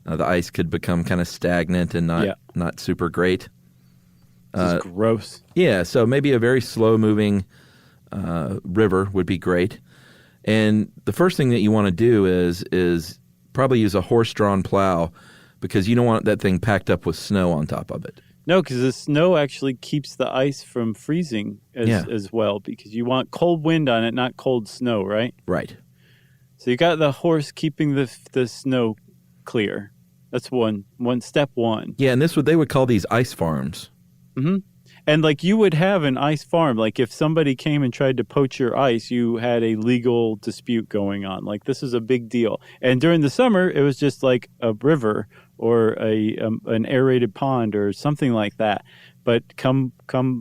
the ice could become kind of stagnant and not super great. This is gross. Yeah, so maybe a very slow-moving river would be great. And the first thing that you want to do is probably use a horse-drawn plow because you don't want that thing packed up with snow on top of it. No, because the snow actually keeps the ice from freezing as well, because you want cold wind on it, not cold snow, right? Right. So you got the horse keeping the snow clear. That's step one. Yeah, and they would call these ice farms. Mm-hmm. And like you would have an ice farm, like if somebody came and tried to poach your ice, you had a legal dispute going on. Like this is a big deal. And during the summer, it was just like a river or an aerated pond or something like that. But come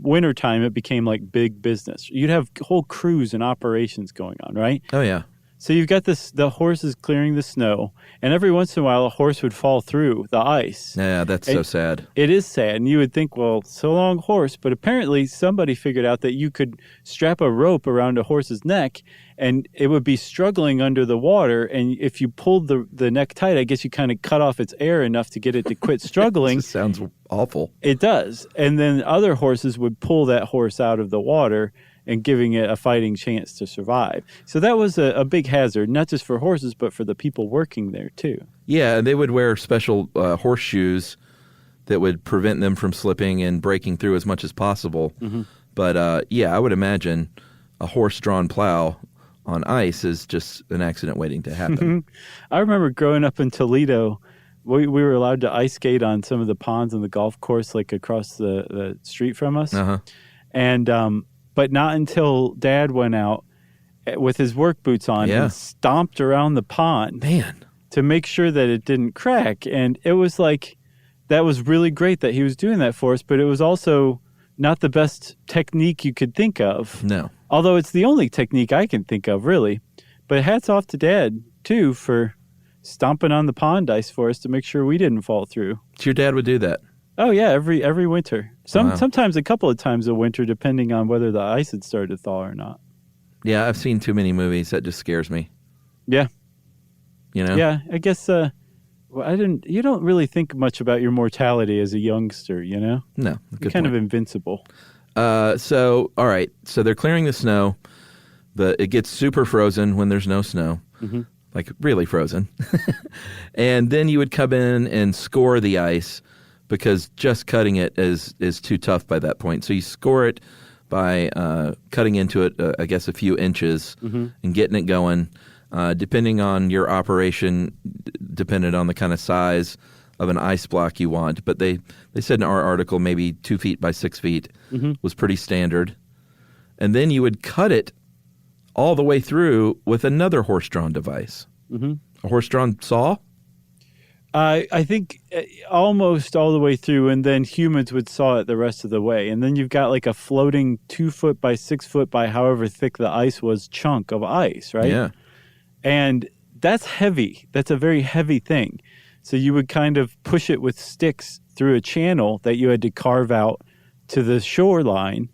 wintertime, it became like big business. You'd have whole crews and operations going on, right? Oh, yeah. So you've got the horses clearing the snow, and every once in a while a horse would fall through the ice. Yeah, that's so sad. It is sad, and you would think, well, so long, horse. But apparently somebody figured out that you could strap a rope around a horse's neck, and it would be struggling under the water, and if you pulled the neck tight, I guess you kind of cut off its air enough to get it to quit struggling. It sounds awful. It does. And then other horses would pull that horse out of the water and giving it a fighting chance to survive. So that was a big hazard, not just for horses, but for the people working there, too. Yeah, they would wear special horseshoes that would prevent them from slipping and breaking through as much as possible. Mm-hmm. But, I would imagine a horse-drawn plow on ice is just an accident waiting to happen. I remember growing up in Toledo, we were allowed to ice skate on some of the ponds on the golf course, like across the street from us. Uh-huh. And but not until Dad went out with his work boots on and stomped around the pond to make sure that it didn't crack. And it was like, that was really great that he was doing that for us, but it was also not the best technique you could think of. No. Although it's the only technique I can think of, really. But hats off to Dad, too, for stomping on the pond ice for us to make sure we didn't fall through. So your dad would do that? Oh, yeah, every winter. Sometimes a couple of times a winter, depending on whether the ice had started to thaw or not. Yeah, I've seen too many movies. That just scares me. Yeah. You know? Yeah, I guess you don't really think much about your mortality as a youngster, you know? No. You're kind of invincible. So, all right. So they're clearing the snow. It gets super frozen when there's no snow. Mm-hmm. Like really frozen. And then you would come in and score the ice, because just cutting it is too tough by that point. So you score it by cutting into it, I guess, a few inches and getting it going. Depending on your operation, depended on the kind of size of an ice block you want. But they said in our article maybe 2 feet by 6 feet was pretty standard. And then you would cut it all the way through with another horse-drawn device. Mm-hmm. A horse-drawn saw? I think almost all the way through, and then humans would saw it the rest of the way. And then you've got like a floating 2 foot by 6 foot by however thick the ice was chunk of ice, right? Yeah. And that's heavy. That's a very heavy thing. So you would kind of push it with sticks through a channel that you had to carve out to the shoreline.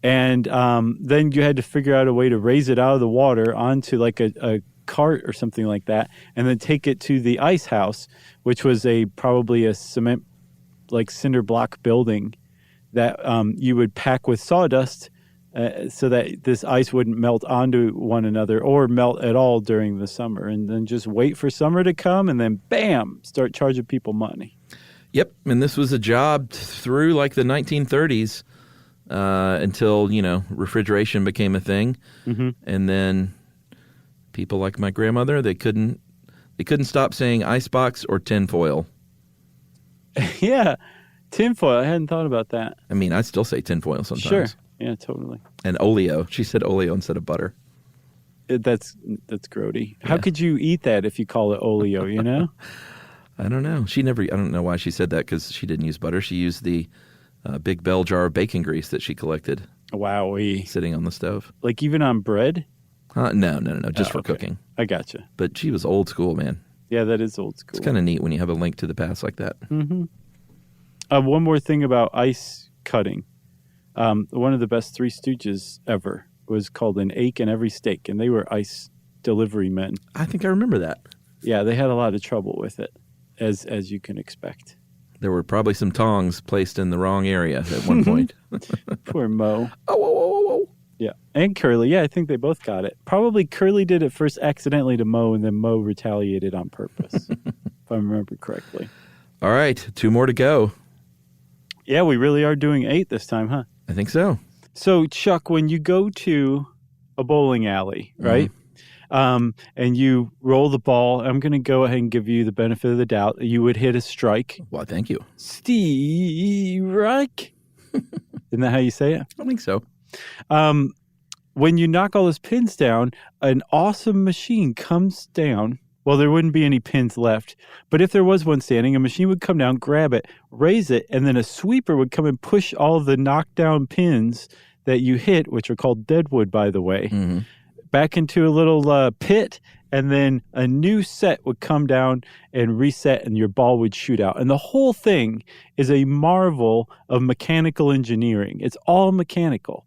And then you had to figure out a way to raise it out of the water onto like a cart or something like that, and then take it to the ice house, which was probably a cement, like cinder block building that you would pack with sawdust so that this ice wouldn't melt onto one another or melt at all during the summer, and then just wait for summer to come and then bam, start charging people money. Yep, and this was a job through like the 1930s until, refrigeration became a thing. Mm-hmm. And then people like my grandmother, they couldn't stop saying icebox or tinfoil. Yeah, tinfoil. I hadn't thought about that. I mean, I still say tinfoil sometimes. Sure. Yeah, totally. And oleo. She said oleo instead of butter. That's grody. How could you eat that if you call it oleo, you know? I don't know. I don't know why she said that, because she didn't use butter. She used the big bell jar of bacon grease that she collected. Wowee. Sitting on the stove. Like even on bread? No. Just for okay. cooking. I gotcha. But she was old school, man. Yeah, that is old school. It's kind of neat when you have a link to the past like that. Mm-hmm. One more thing about ice cutting. One of the best Three Stooges ever was called An Ache in Every Steak, and they were ice delivery men. I think I remember that. Yeah, they had a lot of trouble with it, as you can expect. There were probably some tongs placed in the wrong area at one point. Poor Mo. Oh. Yeah, and Curly. Yeah, I think they both got it. Probably Curly did it first accidentally to Mo, and then Mo retaliated on purpose, if I remember correctly. All right, 2 more to go. Yeah, we really are doing 8 this time, huh? I think so. So, Chuck, when you go to a bowling alley, right, and you roll the ball, I'm going to go ahead and give you the benefit of the doubt. You would hit a strike. Well, thank you. Strike. Isn't that how you say it? I think so. When you knock all those pins down, an awesome machine comes down. Well, there wouldn't be any pins left. But if there was one standing, a machine would come down, grab it, raise it, and then a sweeper would come and push all the knockdown pins that you hit, which are called deadwood, by the way, back into a little pit, and then a new set would come down and reset, and your ball would shoot out. And the whole thing is a marvel of mechanical engineering. It's all mechanical.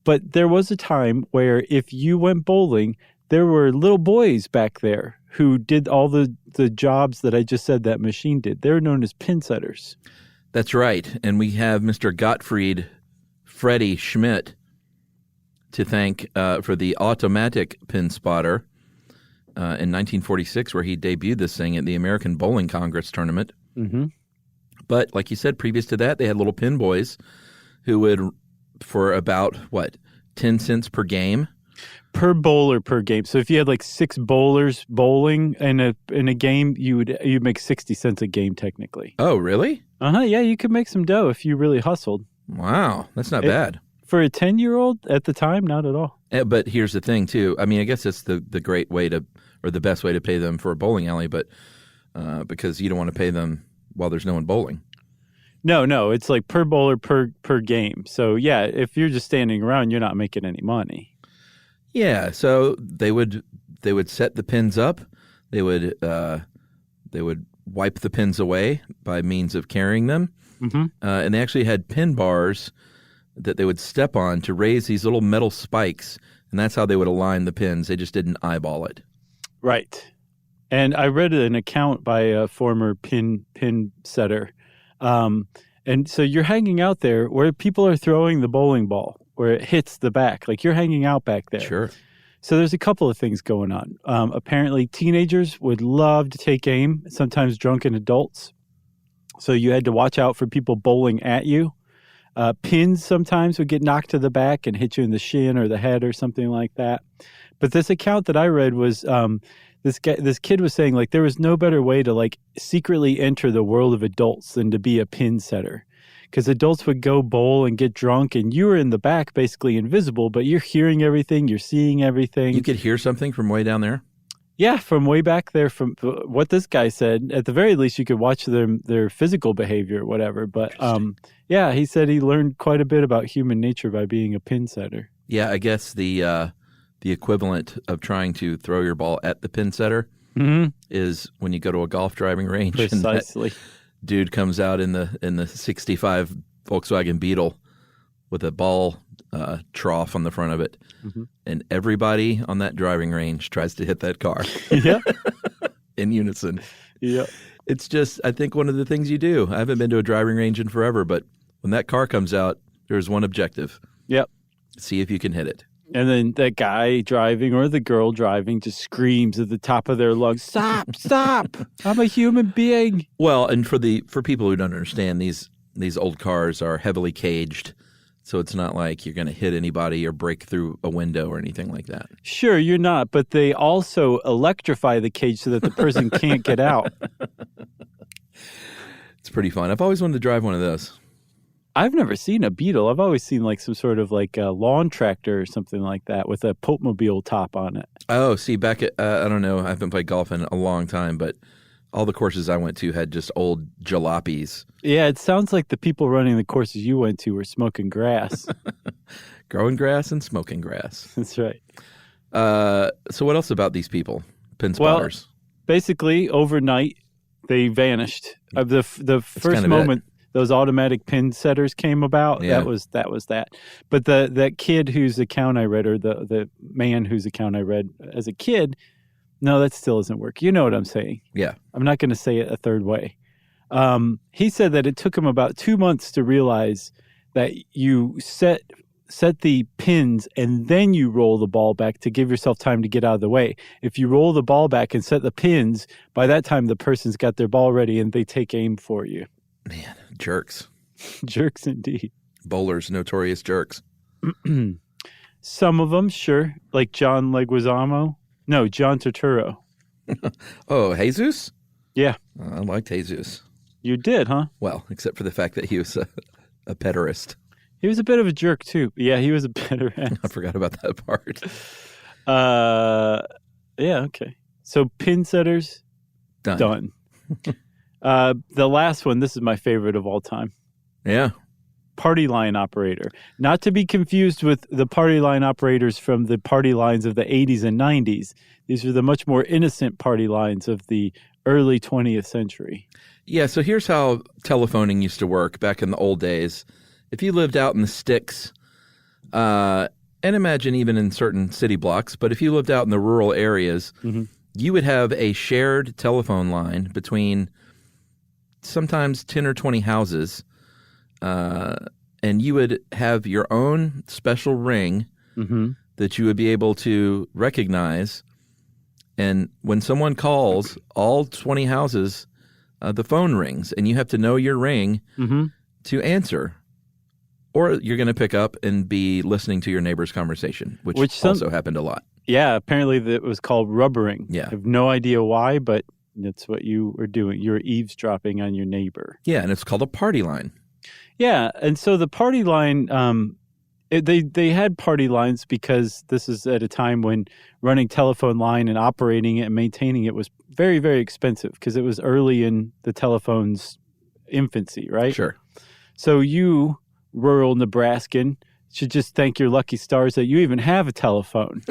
But there was a time where if you went bowling, there were little boys back there who did all the jobs that I just said that machine did. They're known as pin setters. That's right. And we have Mr. Gottfried Freddie Schmidt to thank for the automatic pin spotter in 1946, where he debuted this thing at the American Bowling Congress tournament. Mm-hmm. But like you said, previous to that, they had little pin boys who would, for about, 10 cents per game? Per bowler per game. So if you had like 6 bowlers bowling in a game, you'd make 60 cents a game technically. Oh, really? Yeah, you could make some dough if you really hustled. Wow, that's not bad. For a 10-year-old at the time, not at all. But here's the thing too. I mean, I guess it's the great way to, or the best way to pay them for a bowling alley, but because you don't want to pay them while there's no one bowling. No, it's like per bowler per game. So yeah, if you're just standing around, you're not making any money. Yeah, so they would set the pins up. They would wipe the pins away by means of carrying them, and they actually had pin bars that they would step on to raise these little metal spikes, and that's how they would align the pins. They just didn't eyeball it. Right. And I read an account by a former pin setter, and so you're hanging out there where people are throwing the bowling ball, where it hits the back. Like you're hanging out back there. Sure. So there's a couple of things going on. Apparently, teenagers would love to take aim, sometimes drunken adults. So you had to watch out for people bowling at you. Pins sometimes would get knocked to the back and hit you in the shin or the head or something like that. But this account that I read was this kid was saying like there was no better way to like secretly enter the world of adults than to be a pin setter. Because adults would go bowl and get drunk, and you were in the back basically invisible, but you're hearing everything, you're seeing everything. You could hear something from way down there? Yeah, from way back there, from what this guy said. At the very least, you could watch their physical behavior or whatever. But yeah, he said he learned quite a bit about human nature by being a pin setter. Yeah, I guess the equivalent of trying to throw your ball at the pin setter is when you go to a golf driving range. Precisely. Dude comes out in the 65 Volkswagen Beetle with a ball trough on the front of it, and everybody on that driving range tries to hit that car. Yeah, in unison. Yeah, it's just I think one of the things you do. I haven't been to a driving range in forever, but when that car comes out, there's one objective. Yep. See if you can hit it. And then that guy driving or the girl driving just screams at the top of their lungs, "Stop! Stop! I'm a human being." Well, and for people who don't understand, these old cars are heavily caged, so it's not like you're going to hit anybody or break through a window or anything like that. Sure, you're not, but they also electrify the cage so that the person can't get out. It's pretty fun. I've always wanted to drive one of those. I've never seen a Beetle. I've always seen like some sort of like a lawn tractor or something like that with a Pope-mobile top on it. Oh, see, back at, I don't know, I haven't played golf in a long time, but all the courses I went to had just old jalopies. Yeah, it sounds like the people running the courses you went to were smoking grass. Growing grass and smoking grass. That's right. So what else about these people, pin spotters? Well, basically, overnight, they vanished. The first kind of moment those automatic pin setters came about, Yeah. that was that. But that kid whose account I read, or the man whose account I read as a kid, no, that still doesn't work. You know what I'm saying? Yeah. I'm not going to say it a third way. He said that it took him about 2 months to realize that you set the pins and then you roll the ball back to give yourself time to get out of the way. If you roll the ball back and set the pins, by that time the person's got their ball ready and they take aim for you. Man, jerks. Jerks indeed. Bowlers, notorious jerks. Some of them, sure, like John Leguizamo. No, John Turturro. Oh, Jesus? Yeah. I liked Jesus. You did, huh? Well, except for the fact that he was a pederast. He was a bit of a jerk, too. Yeah, he was a better ass. I forgot about that part. Yeah, okay. So pin setters, done. The last one, this is my favorite of all time. Yeah. Party line operator. Not to be confused with the party line operators from the party lines of the 80s and 90s. These are the much more innocent party lines of the early 20th century. Yeah, so here's how telephoning used to work back in the old days. If you lived out in the sticks, and imagine even in certain city blocks, but if you lived out in the rural areas, you would have a shared telephone line between sometimes 10 or 20 houses, and you would have your own special ring that you would be able to recognize. And when someone calls, all 20 houses, the phone rings, and you have to know your ring to answer. Or you're going to pick up and be listening to your neighbor's conversation, which also happened a lot. Yeah, apparently it was called rubbering. Yeah. I have no idea why, but that's what you were doing. You were eavesdropping on your neighbor. Yeah, and it's called a party line. Yeah, and so the party line, they had party lines because this is at a time when running telephone line and operating it and maintaining it was very, very expensive because it was early in the telephone's infancy, right? Sure. So you, rural Nebraskan, should just thank your lucky stars that you even have a telephone.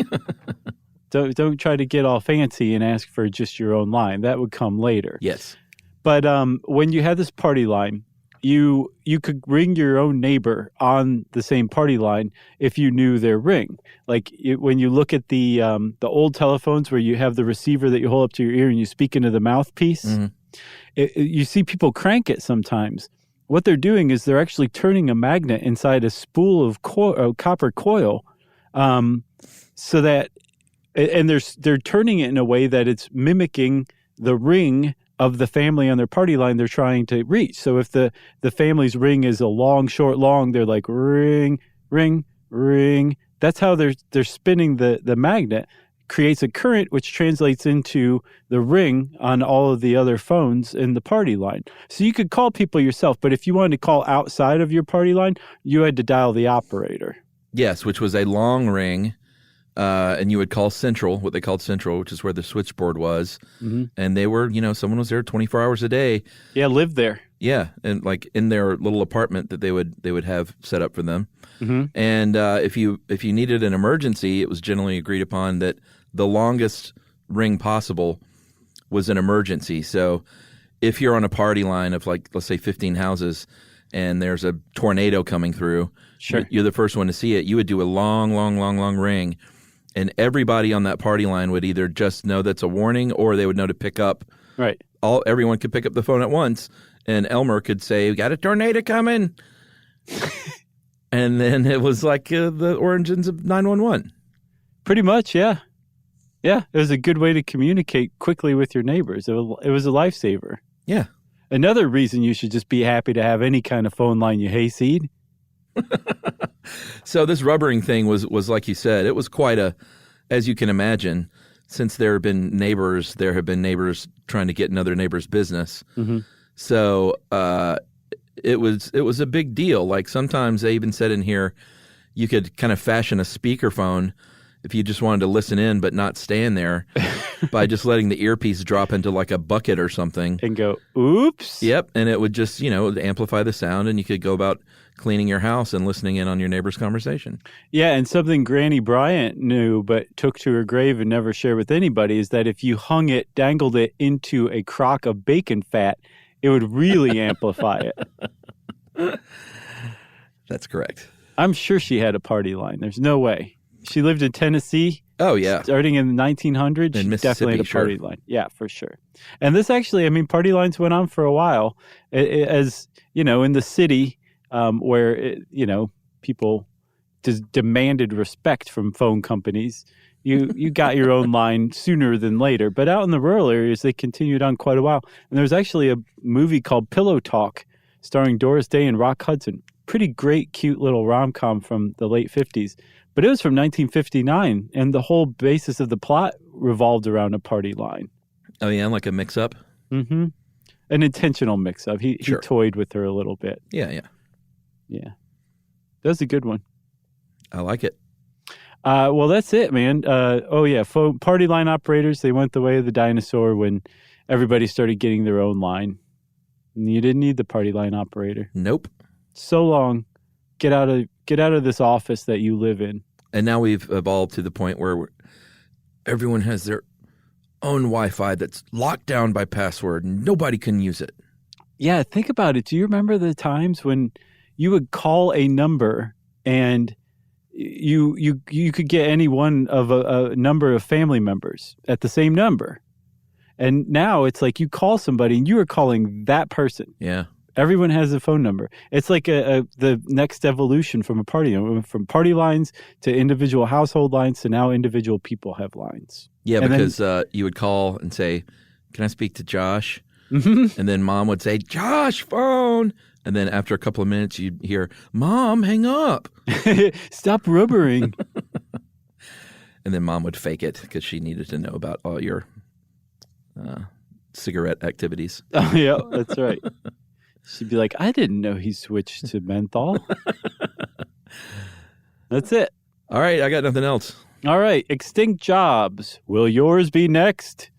Don't try to get all fancy and ask for just your own line. That would come later. Yes. But when you had this party line, you could ring your own neighbor on the same party line if you knew their ring. Like when you look at the old telephones where you have the receiver that you hold up to your ear and you speak into the mouthpiece, you see people crank it sometimes. What they're doing is they're actually turning a magnet inside a spool of copper coil, so that, and they're turning it in a way that it's mimicking the ring of the family on their party line they're trying to reach. So if the family's ring is a long, short, long, they're like ring, ring, ring. That's how they're spinning the magnet. Creates a current which translates into the ring on all of the other phones in the party line. So you could call people yourself, but if you wanted to call outside of your party line, you had to dial the operator. Yes, which was a long ring, and you would call Central, what they called Central, which is where the switchboard was. And they were, someone was there 24 hours a day. Yeah, lived there. Yeah, and like in their little apartment that they would have set up for them. And if you needed an emergency, it was generally agreed upon that the longest ring possible was an emergency. So if you're on a party line of like, let's say 15 houses and there's a tornado coming through, you're the first one to see it, you would do a long, long, long, long ring. And everybody on that party line would either just know that's a warning or they would know to pick up. Right. Everyone could pick up the phone at once. And Elmer could say, "We got a tornado coming." And then it was like the origins of 911. Pretty much, yeah. Yeah, it was a good way to communicate quickly with your neighbors. It was a lifesaver. Yeah. Another reason you should just be happy to have any kind of phone line you hayseed. So this rubbering thing was like you said, it was quite as you can imagine, since there have been neighbors trying to get in other neighbors' business. So it was a big deal. Like sometimes they even said in here, you could kind of fashion a speakerphone if you just wanted to listen in but not stand there by just letting the earpiece drop into like a bucket or something. And go, oops. Yep, and it would just, amplify the sound, and you could go about cleaning your house and listening in on your neighbor's conversation. Yeah, and something Granny Bryant knew but took to her grave and never shared with anybody is that if you dangled it into a crock of bacon fat, it would really amplify it. That's correct. I'm sure she had a party line. There's no way. She lived in Tennessee. Oh, yeah. Starting in the 1900s, she definitely had a party line. Yeah, for sure. And this actually, party lines went on for a while. As, in the city where, people just demanded respect from phone companies, you got your own line sooner than later. But out in the rural areas, they continued on quite a while. And there's actually a movie called Pillow Talk starring Doris Day and Rock Hudson. Pretty great, cute little rom-com from the late 50s. But it was from 1959, and the whole basis of the plot revolved around a party line. Oh, yeah, like a mix-up? Mm-hmm. An intentional mix-up. He toyed with her a little bit. Yeah. Yeah. That was a good one. I like it. Well, that's it, man. Party line operators, they went the way of the dinosaur when everybody started getting their own line. And you didn't need the party line operator. Nope. So long. Get out of this office that you live in. And now we've evolved to the point where everyone has their own Wi-Fi that's locked down by password and nobody can use it. Yeah, think about it. Do you remember the times when you would call a number and you could get any one of a number of family members at the same number? And now it's like you call somebody and you are calling that person. Yeah. Everyone has a phone number. It's like the next evolution from a party, from party lines to individual household lines to now individual people have lines. Yeah, and because you would call and say, "Can I speak to Josh?" Mm-hmm. And then Mom would say, "Josh, phone." And then after a couple of minutes, you'd hear, "Mom, hang up." Stop rubbering. And then Mom would fake it because she needed to know about all your cigarette activities. Oh, yeah, that's right. She'd be like, I didn't know he switched to menthol. That's it. All right, I got nothing else. All right, extinct jobs. Will yours be next?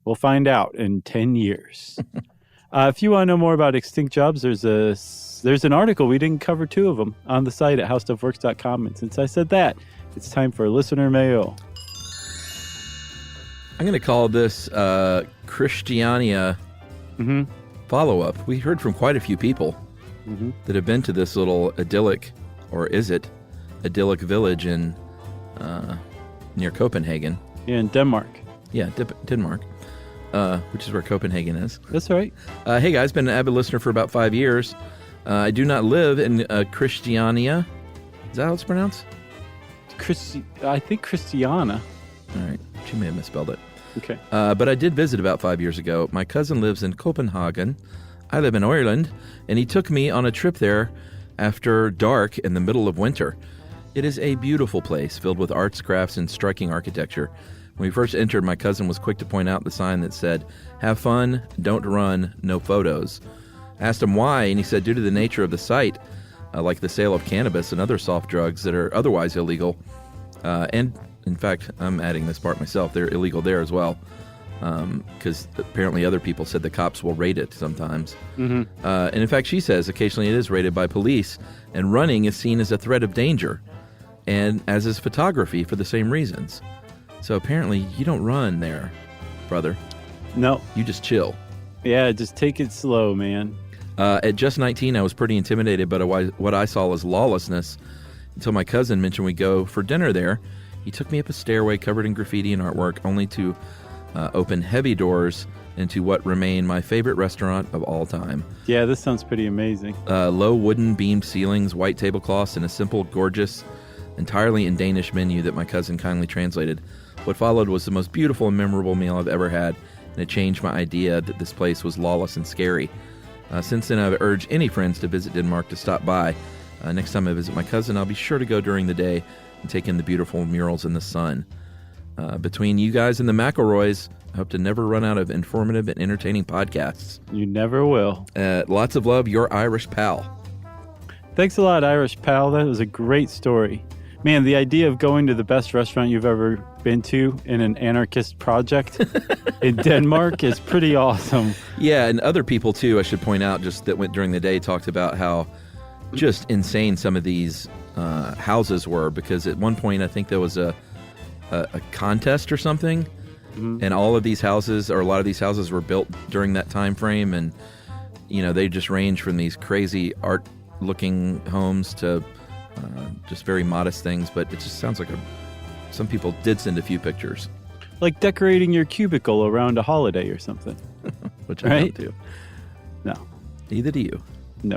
We'll find out in 10 years. If you want to know more about extinct jobs, there's an article. We didn't cover 2 of them on the site at howstuffworks.com. And since I said that, it's time for listener mail. I'm going to call this Christiania follow-up. We heard from quite a few people that have been to this little idyllic village in near Copenhagen. Yeah, in Denmark. Yeah, Denmark, which is where Copenhagen is. That's right. Hey, guys, been an avid listener for about 5 years. I do not live in Christiania. Is that how it's pronounced? I think Christiana. All right. She may have misspelled it. Okay. But I did visit about 5 years ago. My cousin lives in Copenhagen. I live in Ireland, and he took me on a trip there after dark in the middle of winter. It is a beautiful place filled with arts, crafts, and striking architecture. When we first entered, my cousin was quick to point out the sign that said, "Have fun, don't run, no photos." I asked him why, and he said due to the nature of the site, like the sale of cannabis and other soft drugs that are otherwise illegal, and in fact, I'm adding this part myself. They're illegal there as well, because apparently other people said the cops will raid it sometimes. Mm-hmm. And in fact, she says occasionally it is raided by police, and running is seen as a threat of danger, and as is photography for the same reasons. So apparently you don't run there, brother. No. You just chill. Yeah, just take it slow, man. At just 19, I was pretty intimidated by what I saw as lawlessness until my cousin mentioned we go for dinner there. He took me up a stairway covered in graffiti and artwork, only to open heavy doors into what remain my favorite restaurant of all time. Yeah, this sounds pretty amazing. Low wooden beamed ceilings, white tablecloths, and a simple, gorgeous, entirely in Danish menu that my cousin kindly translated. What followed was the most beautiful and memorable meal I've ever had, and it changed my idea that this place was lawless and scary. Since then, I've urged any friends to visit Denmark to stop by. Next time I visit my cousin, I'll be sure to go during the day and take in the beautiful murals in the sun. Between you guys and the McElroys, I hope to never run out of informative and entertaining podcasts. You never will. Lots of love, your Irish pal. Thanks a lot, Irish pal. That was a great story. Man, the idea of going to the best restaurant you've ever been to in an anarchist project in Denmark is pretty awesome. Yeah, and other people, too, I should point out, just that went during the day, talked about how just insane some of these houses were, because at one point I think there was a contest or something, and all of these houses, or a lot of these houses, were built during that time frame, and they just range from these crazy art-looking homes to just very modest things. But it just sounds like some people did send a few pictures, like decorating your cubicle around a holiday or something. Which I don't do. No, neither do you. No.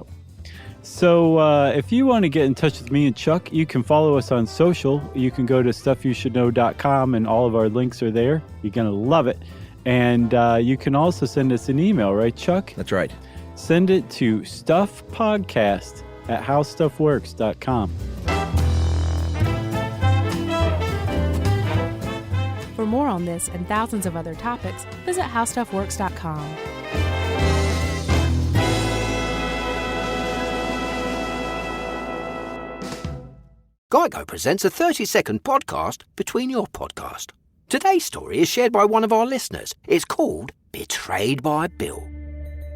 So if you want to get in touch with me and Chuck, you can follow us on social. You can go to stuffyoushouldknow.com, and all of our links are there. You're going to love it. And you can also send us an email, right, Chuck? That's right. Send it to stuffpodcast@howstuffworks.com. For more on this and thousands of other topics, visit howstuffworks.com. Geico presents a 30-second podcast between your podcast. Today's story is shared by one of our listeners. It's called Betrayed by Bill.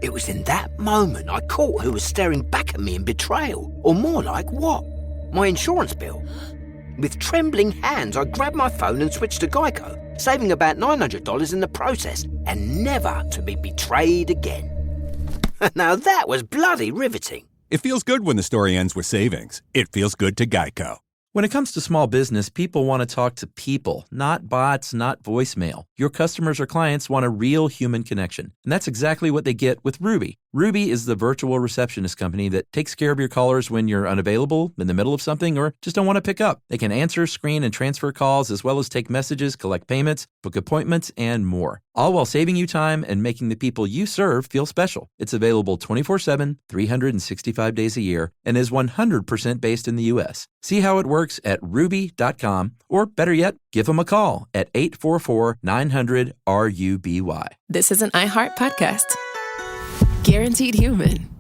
It was in that moment I caught who was staring back at me in betrayal, or more like what? My insurance bill. With trembling hands, I grabbed my phone and switched to Geico, saving about $900 in the process, and never to be betrayed again. Now that was bloody riveting. It feels good when the story ends with savings. It feels good to Geico. When it comes to small business, people want to talk to people, not bots, not voicemail. Your customers or clients want a real human connection, and that's exactly what they get with Ruby. Ruby is the virtual receptionist company that takes care of your callers when you're unavailable, in the middle of something, or just don't want to pick up. They can answer, screen, and transfer calls, as well as take messages, collect payments, book appointments, and more. All while saving you time and making the people you serve feel special. It's available 24/7, 365 days a year, and is 100% based in the U.S. See how it works at ruby.com, or better yet, give them a call at 844-900-RUBY. This is an iHeart podcast. Guaranteed human.